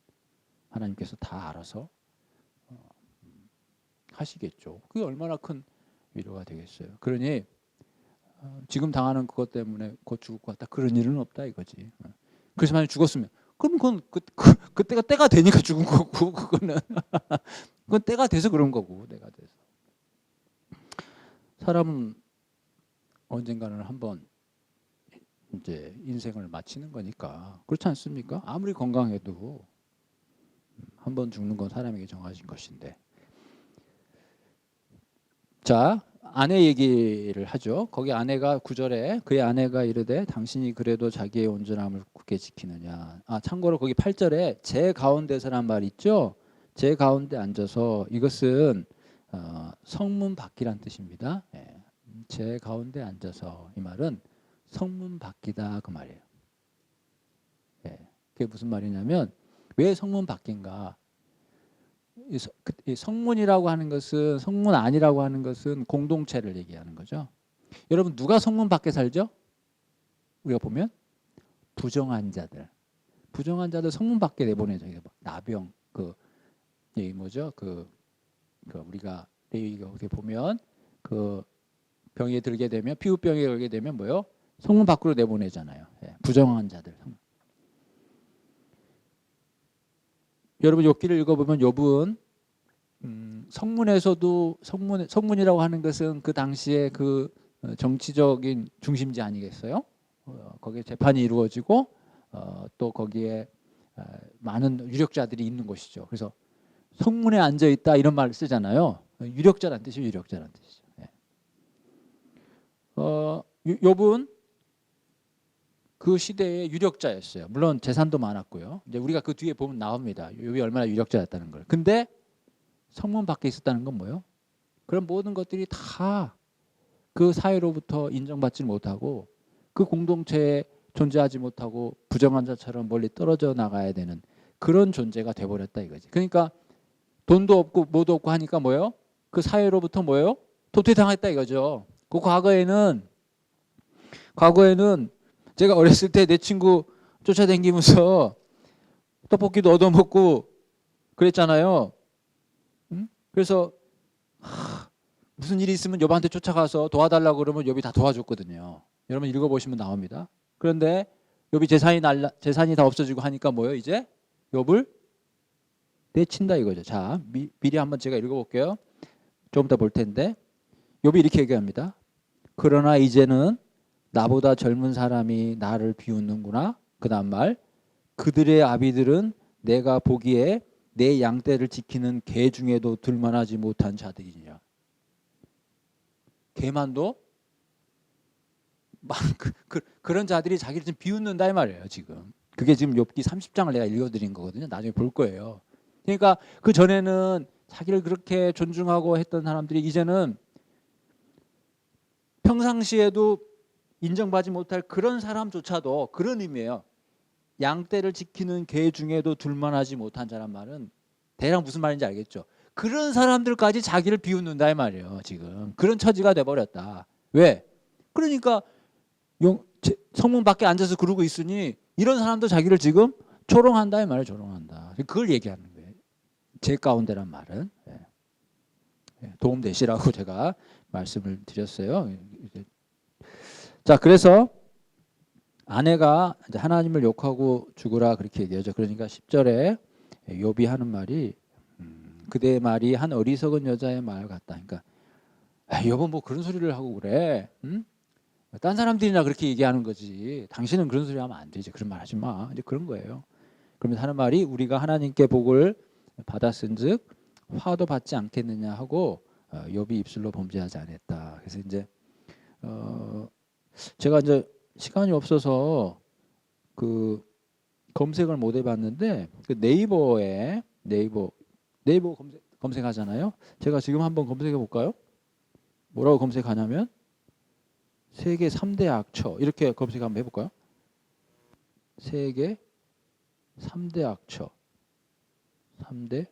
하나님께서 다 알아서 하시겠죠. 그게 얼마나 큰 위로가 되겠어요. 그러니 지금 당하는 그것 때문에 곧 죽을 것 같다. 그런 일은 없다 이거지. 그래서 만약 죽었으면 그럼 그건 그때가 때가 되니까 죽은 거고 그거는 그건 때가 돼서 그런 거고 때가 돼서. 사람은 언젠가는 한번 이제 인생을 마치는 거니까 그렇지 않습니까? 아무리 건강해도 한번 죽는 건 사람에게 정해진 것인데. 자, 아내 얘기를 하죠. 거기 아내가 9절에 그의 아내가 이르되 당신이 그래도 자기의 온전함을 굳게 지키느냐. 아, 참고로 거기 8절에 제 가운데서란 말 있죠. 제 가운데 앉아서 이것은 성문 밖이란 뜻입니다. 예. 제 가운데 앉아서 이 말은 성문 밖이다 그 말이에요. 예. 그게 무슨 말이냐면 왜 성문 밖인가? 이 성문이라고 하는 것은 성문 아니라고 하는 것은 공동체를 얘기하는 거죠. 여러분 누가 성문 밖에 살죠? 우리가 보면 부정한 자들 성문 밖에 내보내죠. 나병 뭐죠? 우리가 레위기가 어떻게 보면 그 병에 들게 되면 피부병에 걸게 되면 뭐요? 성문 밖으로 내보내잖아요. 예, 부정한 자들. 여러분 욥기를 읽어보면 욥은 성문에서도 성문이라고 하는 것은 그 당시에 그 정치적인 중심지 아니겠어요? 거기에 재판이 이루어지고 또 거기에 많은 유력자들이 있는 곳이죠. 그래서 성문에 앉아 있다 이런 말을 쓰잖아요. 유력자란 뜻이죠. 유력자란 뜻이죠. 예. 욥은 그 시대의 유력자였어요. 물론 재산도 많았고요. 이제 우리가 그 뒤에 보면 나옵니다. 욥이 얼마나 유력자였다는 걸. 근데 성문 밖에 있었다는 건 뭐예요? 그런 모든 것들이 다 그 사회로부터 인정받지 못하고 그 공동체에 존재하지 못하고 부정한 자처럼 멀리 떨어져 나가야 되는 그런 존재가 돼버렸다 이거지. 그러니까 돈도 없고 뭐도 없고 하니까 뭐예요? 그 사회로부터 뭐예요? 도태당했다 이거죠. 그 과거에는 제가 어렸을 때 내 친구 쫓아다니면서 떡볶이도 얻어먹고 그랬잖아요. 응? 그래서 무슨 일이 있으면 욥한테 쫓아가서 도와달라고 그러면 욥이 다 도와줬거든요. 여러분 읽어보시면 나옵니다. 그런데 욥이 재산이 다 없어지고 하니까 뭐예요? 이제 욥을 내친다 이거죠. 자, 미리 한번 제가 읽어볼게요. 좀 이따 볼 텐데 욥이 이렇게 얘기합니다. 그러나 이제는 나보다 젊은 사람이 나를 비웃는구나. 그 다음 말 그들의 아비들은 내가 보기에 내 양떼를 지키는 개 중에도 들만하지 못한 자들이니라. 개만도 그런 자들이 자기를 좀 비웃는다 이 말이에요. 지금 그게 지금 욥기 30장을 내가 읽어드린 거거든요. 나중에 볼 거예요. 그러니까 그 전에는 자기를 그렇게 존중하고 했던 사람들이 이제는 평상시에도 인정받지 못할 그런 사람조차도 그런 의미예요. 양떼를 지키는 개 중에도 둘만하지 못한 자란 말은 대략 무슨 말인지 알겠죠? 그런 사람들까지 자기를 비웃는다 이 말이에요. 지금 그런 처지가 돼버렸다. 왜? 그러니까 성문 밖에 앉아서 그러고 있으니 이런 사람도 자기를 지금 조롱한다 이 말이에요. 조롱한다. 그걸 얘기하는 거예요. 제 가운데란 말은 도움 되시라고 제가 말씀을 드렸어요. 자, 그래서 아내가 이제 하나님을 욕하고 죽으라 그렇게 얘기하죠. 그러니까 10절에 욥이 하는 말이 그대의 말이 한 어리석은 여자의 말 같다. 그러니까 욥은 뭐 그런 소리를 하고 그래. 응? 딴 사람들이나 그렇게 얘기하는 거지. 당신은 그런 소리 하면 안 되지. 그런 말 하지 마. 이제 그런 거예요. 그러면 하는 말이 우리가 하나님께 복을 받았은즉 화도 받지 않겠느냐 하고 욥이 입술로 범죄하지 않았다. 그래서 이제 제가 이제 시간이 없어서 그 검색을 못 해봤는데 그 네이버 검색하잖아요. 제가 지금 한번 검색해 볼까요? 뭐라고 검색하냐면 세계 3대 악처 이렇게 검색 한번 해볼까요? 세계 3대 악처 3대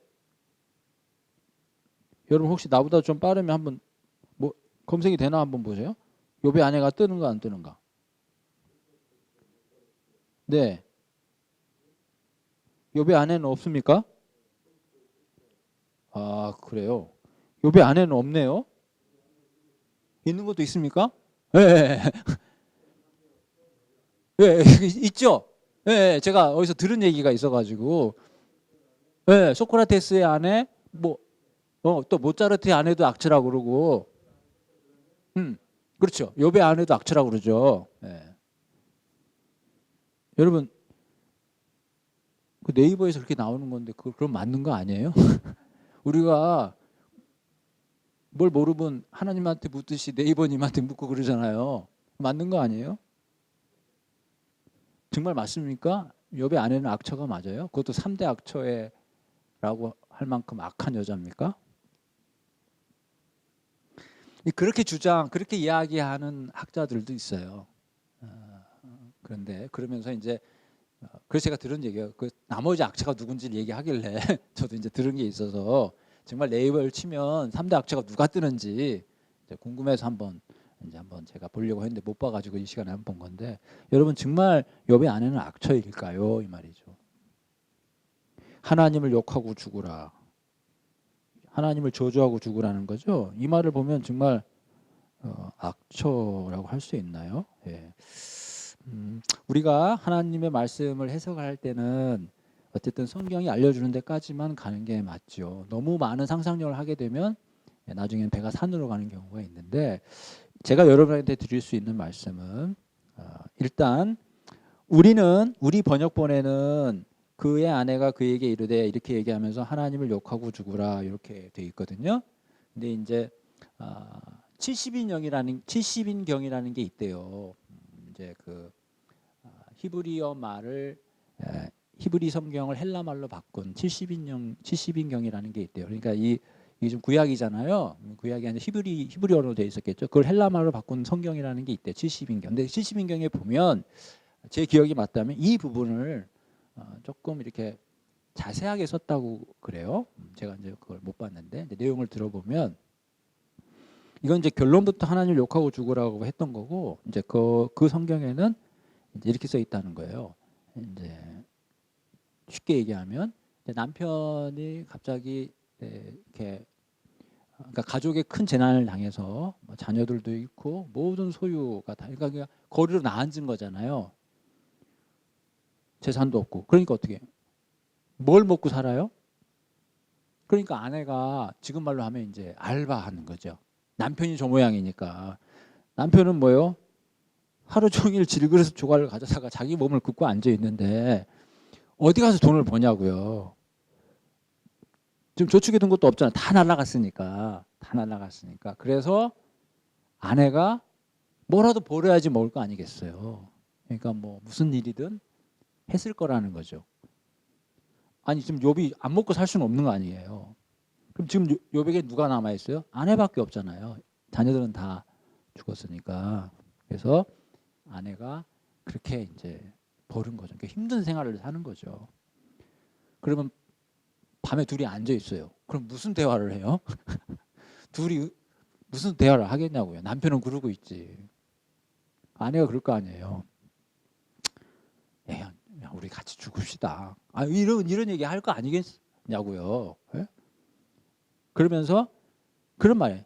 여러분 혹시 나보다 좀 빠르면 한번 뭐 검색이 되나 한번 보세요. 욥의 아내가 뜨는가 안 뜨는가? 네. 욥의 아내는 없습니까? 아, 그래요. 욥의 아내는 없네요. 있는 것도 있습니까? 예, 예, 예, 있죠. 예, 예, 제가 어디서 들은 얘기가 있어가지고, 예, 소크라테스의 아내, 뭐, 또 모차르트의 아내도 악취라고 그러고, 음, 그렇죠. 욥의 아내도 악취라고 그러죠. 예. 여러분, 그 네이버에서 그렇게 나오는 건데, 그럼 맞는 거 아니에요? 우리가 뭘 모르면 하나님한테 묻듯이 네이버님한테 묻고 그러잖아요. 맞는 거 아니에요? 정말 맞습니까? 욥의 아내는 악처가 맞아요? 그것도 3대 악처라고 할 만큼 악한 여자입니까? 그렇게 이야기하는 학자들도 있어요. 그런데 그러면서 이제 그래서 제가 들은 얘기가 그 나머지 악처가 누군지 얘기하길래 저도 이제 들은 게 있어서 정말 네이버를 치면 3대 악처가 누가 뜨는지 이제 궁금해서 한번 제가 보려고 했는데 못 봐가지고 이 시간에 한번 본 건데 여러분 정말 욥의 아내는 악처일까요? 이 말이죠. 하나님을 욕하고 죽으라. 하나님을 저주하고 죽으라는 거죠. 이 말을 보면 정말 악처라고 할 수 있나요? 예. 우리가 하나님의 말씀을 해석할 때는 어쨌든 성경이 알려주는 데까지만 가는 게 맞죠. 너무 많은 상상력을 하게 되면 나중에는 배가 산으로 가는 경우가 있는데 제가 여러분한테 드릴 수 있는 말씀은 일단 우리 번역본에는 그의 아내가 그에게 이르되 이렇게 얘기하면서 하나님을 욕하고 죽으라 이렇게 돼 있거든요. 근데 이제 70인경이라는 게 있대요. 이제 그 히브리어 말을 히브리 성경을 헬라 말로 바꾼 70인경이라는 게 있대요. 그러니까 이게 좀 구약이잖아요. 구약이 아니라 히브리어로 되어 있었겠죠. 그걸 헬라 말로 바꾼 성경이라는 게 있대. 70인경. 근데 70인경에 보면 제 기억이 맞다면 이 부분을 조금 이렇게 자세하게 썼다고 그래요. 제가 이제 그걸 못 봤는데 내용을 들어보면 이건 이제 결론부터 하나님을 욕하고 죽으라고 했던 거고 이제 그 성경에는 이제 이렇게 써 있다는 거예요. 이제 쉽게 얘기하면 이제 남편이 갑자기 이렇게 그러니까 가족의 큰 재난을 당해서 뭐 자녀들도 있고 모든 소유가 다 그러니까 그냥 거리로 나앉은 거잖아요. 재산도 없고 그러니까 어떻게 뭘 먹고 살아요? 그러니까 아내가 지금 말로 하면 이제 알바하는 거죠. 남편이 저 모양이니까 남편은 뭐요? 하루 종일 질그릇 조각을 가져다가 자기 몸을 굽고 앉아 있는데 어디 가서 돈을 버냐고요. 지금 저축해 둔 것도 없잖아. 다 날라갔으니까. 다 날라갔으니까. 그래서 아내가 뭐라도 벌어야지 먹을 거 아니겠어요. 그러니까 뭐 무슨 일이든 했을 거라는 거죠. 아니 지금 욥이 안 먹고 살 수는 없는 거 아니에요. 그럼 지금 욥에게 누가 남아 있어요? 아내밖에 없잖아요. 자녀들은 다 죽었으니까. 그래서 아내가 그렇게 이제 버는 거죠. 그러니까 힘든 생활을 사는 거죠. 그러면 밤에 둘이 앉아 있어요. 그럼 무슨 대화를 해요? 둘이 무슨 대화를 하겠냐고요. 남편은 그러고 있지. 아내가 그럴 거 아니에요. 야, 우리 같이 죽읍시다. 이런 얘기 할 거 아니겠냐고요. 예? 그러면서 그런 말이에요.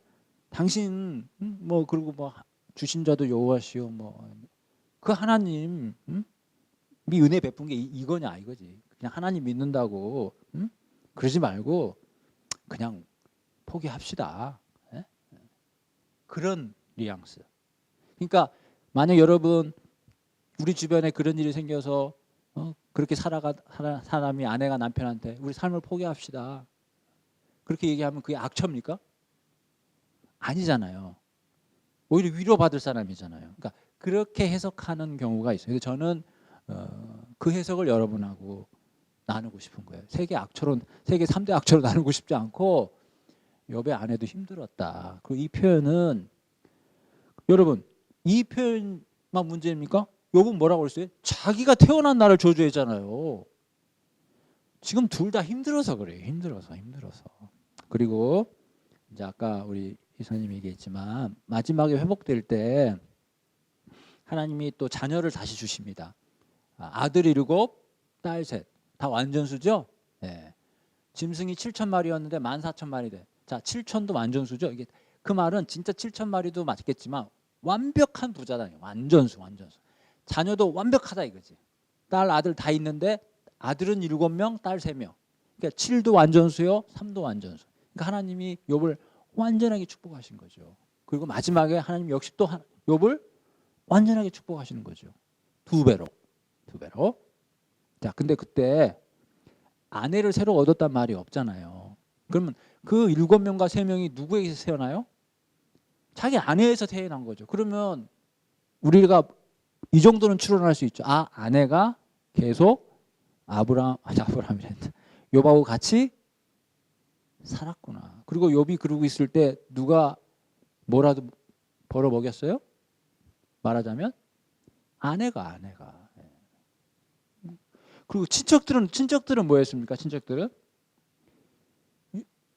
당신 뭐 그리고 뭐 주신 자도 여호와시오 뭐 그 하나님 이 은혜 베푼 게 이거냐 이거지. 그냥 하나님 믿는다고 그러지 말고 그냥 포기합시다. 예? 그런 뉘앙스. 그러니까 만약 여러분 우리 주변에 그런 일이 생겨서 그렇게 사람이 아내가 남편한테 우리 삶을 포기합시다. 그렇게 얘기하면 그게 악처입니까? 아니잖아요. 오히려 위로받을 사람이잖아요. 그러니까 그렇게 해석하는 경우가 있어요. 그래서 저는 그 해석을 여러분하고 나누고 싶은 거예요. 세계 3대 악처로 나누고 싶지 않고 욥의 아내도 힘들었다. 그리고 이 표현은 여러분 이 표현만 문제입니까? 욥은 뭐라고 그랬어요? 자기가 태어난 날을 저주했잖아요. 지금 둘 다 힘들어서 그래요. 힘들어서. 그리고 이제 아까 우리 이사님이 얘기했지만 마지막에 회복될 때 하나님이 또 자녀를 다시 주십니다. 아들 7, 딸 3. 다 완전수죠? 네. 짐승이 7,000마리였는데 14,000마리 돼. 자, 7,000도 완전수죠? 이게 그 말은 진짜 7,000마리도 맞겠지만 완벽한 부자다. 완전수. 자녀도 완벽하다 이거지. 딸 아들 다 있는데 아들은 7명, 딸 3명. 그러니까 7도 완전수요, 3도 완전수. 그러니까 하나님이 욥을 완전하게 축복하신 거죠. 그리고 마지막에 하나님 역시 또 욥을 완전하게 축복하시는 거죠. 2배로. 2배로. 자, 근데 그때 아내를 새로 얻었단 말이 없잖아요. 그러면 그 7명과 3명이 누구에게서 태어나요? 자기 아내에서 태어난 거죠. 그러면 우리가 이 정도는 추론할 수 있죠. 아, 아내가 계속 아브라함이랬다. 욥하고 같이 살았구나. 그리고 욥이 그러고 있을 때 누가 뭐라도 벌어 먹였어요? 말하자면 아내가. 그리고 친척들은 뭐였습니까? 친척들은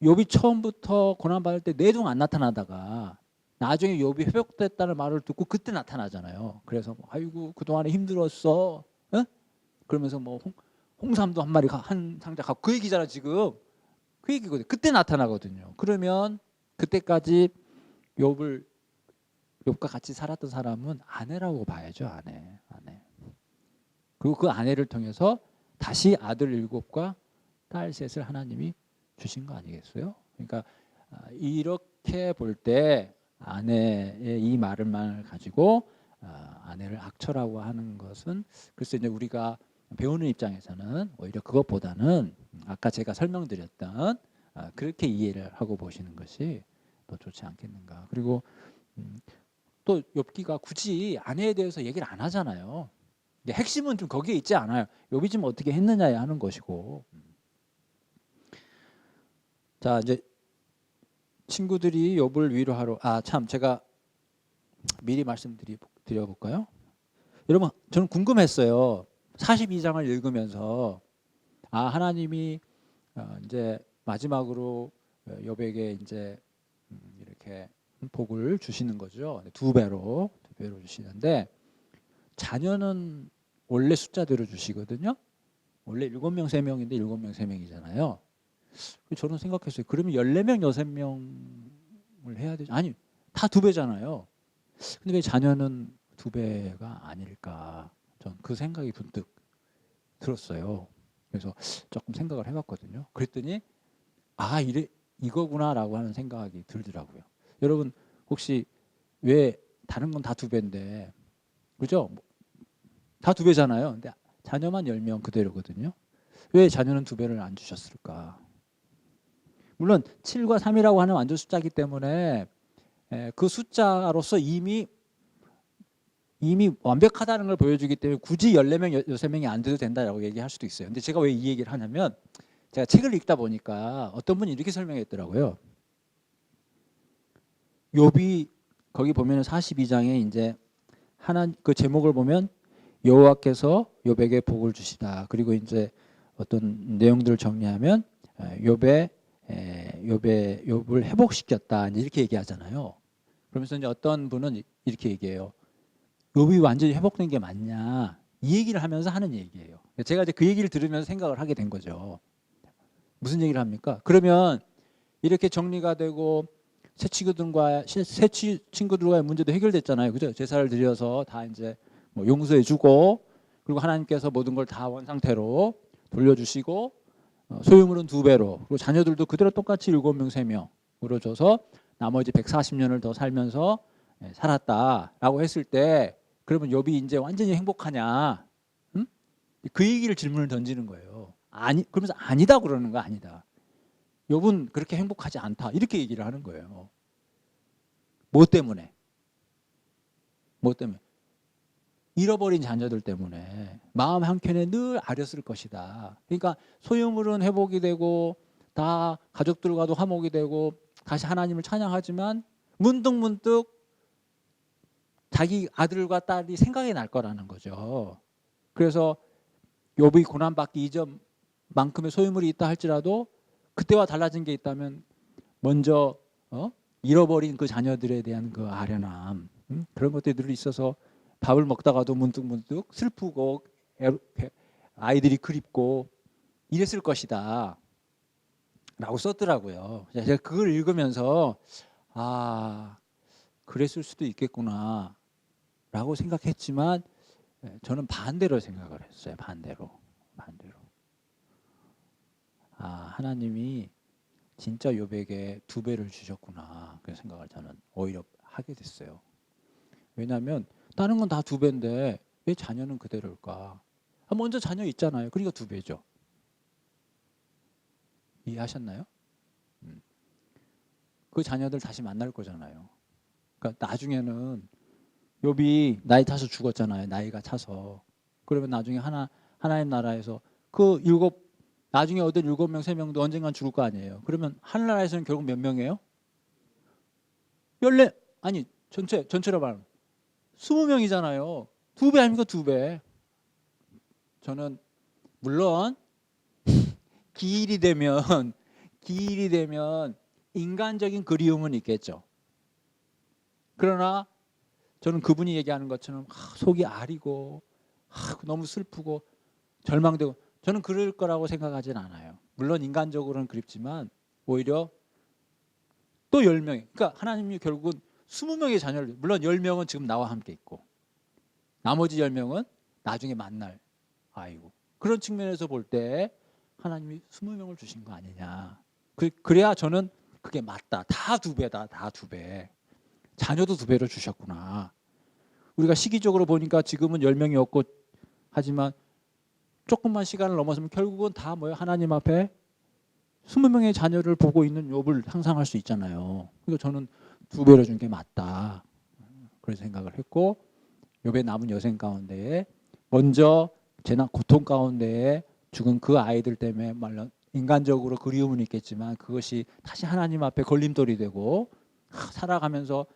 욥이 처음부터 고난 받을 때 내동 안 나타나다가 나중에 욥이 회복됐다는 말을 듣고 그때 나타나잖아요. 그래서 아이고 그동안에 힘들었어. 어? 그러면서 뭐 홍삼도 한 마리 한 상자 갖고 그 얘기잖아 지금. 그 얘기거든요. 그때 나타나거든요. 그러면 그때까지 욥과 같이 살았던 사람은 아내라고 봐야죠. 아내. 그리고 그 아내를 통해서 다시 아들 7과 딸 3을 하나님이 주신 거 아니겠어요? 그러니까 이렇게 볼 때 아내의 이 말을 가지고 아내를 악처라고 하는 것은 글쎄 이제 우리가 배우는 입장에서는 오히려 그것보다는 아까 제가 설명드렸던 그렇게 이해를 하고 보시는 것이 더 좋지 않겠는가. 그리고 또 욥기가 굳이 아내에 대해서 얘기를 안 하잖아요. 핵심은 좀 거기에 있지 않아요. 욥이 좀 어떻게 했느냐에 하는 것이고. 자, 이제 친구들이 욥을 위로하러 참 제가 미리 말씀드려 볼까요? 여러분, 저는 궁금했어요. 42장을 읽으면서 하나님이 이제 마지막으로 욥에게 이제 이렇게 복을 주시는 거죠. 2배로 주시는데 자녀는 원래 숫자대로 주시거든요. 원래 7명 3명인데 7명 3명이잖아요. 저는 생각했어요. 그러면 14명 6명을 해야 되죠. 아니, 다 2배잖아요. 근데 왜 자녀는 2배가 아닐까? 전 그 생각이 문득 들었어요. 그래서 조금 생각을 해봤거든요. 그랬더니 이거구나라고 하는 생각이 들더라고요. 여러분 혹시 왜 다른 건 다 2배인데 그죠? 다 2배잖아요. 근데 자녀만 10명 그대로거든요. 왜 자녀는 2배를 안 주셨을까? 물론 7과 3이라고 하는 완전 숫자이기 때문에 그 숫자로서 이미 완벽하다는 걸 보여주기 때문에 굳이 14명, 6명이 안 돼도 된다라고 얘기할 수도 있어요. 근데 제가 왜 이 얘기를 하냐면 제가 책을 읽다 보니까 어떤 분이 이렇게 설명했더라고요. 욥이 거기 보면 42장에 이제 그 제목을 보면 여호와께서 욥에게 복을 주시다. 그리고 이제 어떤 내용들을 정리하면 욥을 회복시켰다. 이렇게 얘기하잖아요. 그러면서 이제 어떤 분은 이렇게 얘기해요. 욥이 완전히 회복된 게 맞냐? 이 얘기를 하면서 하는 얘기예요. 제가 이제 그 얘기를 들으면서 생각을 하게 된 거죠. 무슨 얘기를 합니까? 그러면 이렇게 정리가 되고 새 친구들과의 문제도 해결됐잖아요. 그죠? 제사를 드려서 다 이제 뭐 용서해주고 그리고 하나님께서 모든 걸 다 원상태로 돌려주시고 소유물은 2배로 그리고 자녀들도 그대로 똑같이 7명 3명으로 줘서 나머지 140년을 더 살면서 살았다라고 했을 때 그러면 욥이 이제 완전히 행복하냐? 응? 그 얘기를 질문을 던지는 거예요. 그러면서 아니다 그러는 거 아니다. 욥은 그렇게 행복하지 않다 이렇게 얘기를 하는 거예요. 뭐 때문에? 잃어버린 자녀들 때문에 마음 한켠에 늘 아렸을 것이다. 그러니까 소유물은 회복이 되고 다 가족들과도 화목이 되고 다시 하나님을 찬양하지만 문득 자기 아들과 딸이 생각이 날 거라는 거죠. 그래서 욥이 고난받기 이전만큼의 소유물이 있다 할지라도 그때와 달라진 게 있다면 먼저 잃어버린 그 자녀들에 대한 그 아련함 그런 것들이 늘 있어서 밥을 먹다가도 문득 슬프고 아이들이 그립고 이랬을 것이다 라고 썼더라고요. 제가 그걸 읽으면서 그랬을 수도 있겠구나 라고 생각했지만 저는 반대로 생각을 했어요. 반대로. 하나님이 진짜 욥에게 2배를 주셨구나. 그런 생각을 저는 오히려 하게 됐어요. 왜냐하면 다른 건 다 2배인데 왜 자녀는 그대로일까? 먼저 자녀 있잖아요. 그러니까 2배죠. 이해하셨나요? 그 자녀들 다시 만날 거잖아요. 그러니까 나중에는 욥이 나이 차서 죽었잖아요. 나이가 차서. 그러면 나중에 하나님 나라에서 그 나중에 얻을 7명, 3명도 언젠간 죽을 거 아니에요. 그러면 하늘나라에서는 결국 몇 명이에요? 아니 전체로 말하면 20명이잖아요. 2배 아닙니까? 2배. 저는 물론 기일이 되면 인간적인 그리움은 있겠죠. 그러나 저는 그분이 얘기하는 것처럼 속이 아리고 너무 슬프고 절망되고 저는 그럴 거라고 생각하진 않아요. 물론 인간적으로는 그립지만 오히려 또 10명, 그러니까 하나님이 결국은 20명의 자녀를, 물론 10명은 지금 나와 함께 있고 나머지 10명은 나중에 만날 아이고, 그런 측면에서 볼 때 하나님이 20명을 주신 거 아니냐. 그래야 저는 그게 맞다. 다 2배다. 다 2배. 자녀도 2배로 주셨구나. 우리가 시기적으로 보니까 지금은 10명이 없고 하지만 조금만 시간을 넘어서면 결국은 다 뭐예요? 하나님 앞에 20명의 자녀를 보고 있는 욥을 상상할 수 있잖아요. 그러니까 저는 2배로 준 게 맞다. 그런 생각을 했고, 욥의 남은 여생 가운데에 먼저 재난 고통 가운데에 죽은 그 아이들 때문에 말로 인간적으로 그리움은 있겠지만 그것이 다시 하나님 앞에 걸림돌이 되고 살아가면서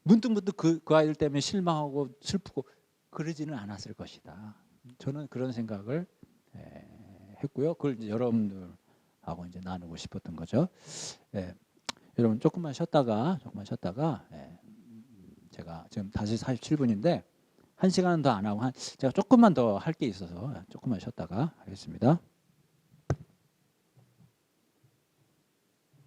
문득문득 그 아이들 때문에 실망하고 슬프고 그러지는 않았을 것이다. 저는 그런 생각을 했고요. 그걸 이제 여러분들하고 이제 나누고 싶었던 거죠. 여러분 조금만 쉬었다가 제가 지금 다시 47분인데 1시간은 더 안 하고 제가 조금만 더 할 게 있어서 조금만 쉬었다가 하겠습니다.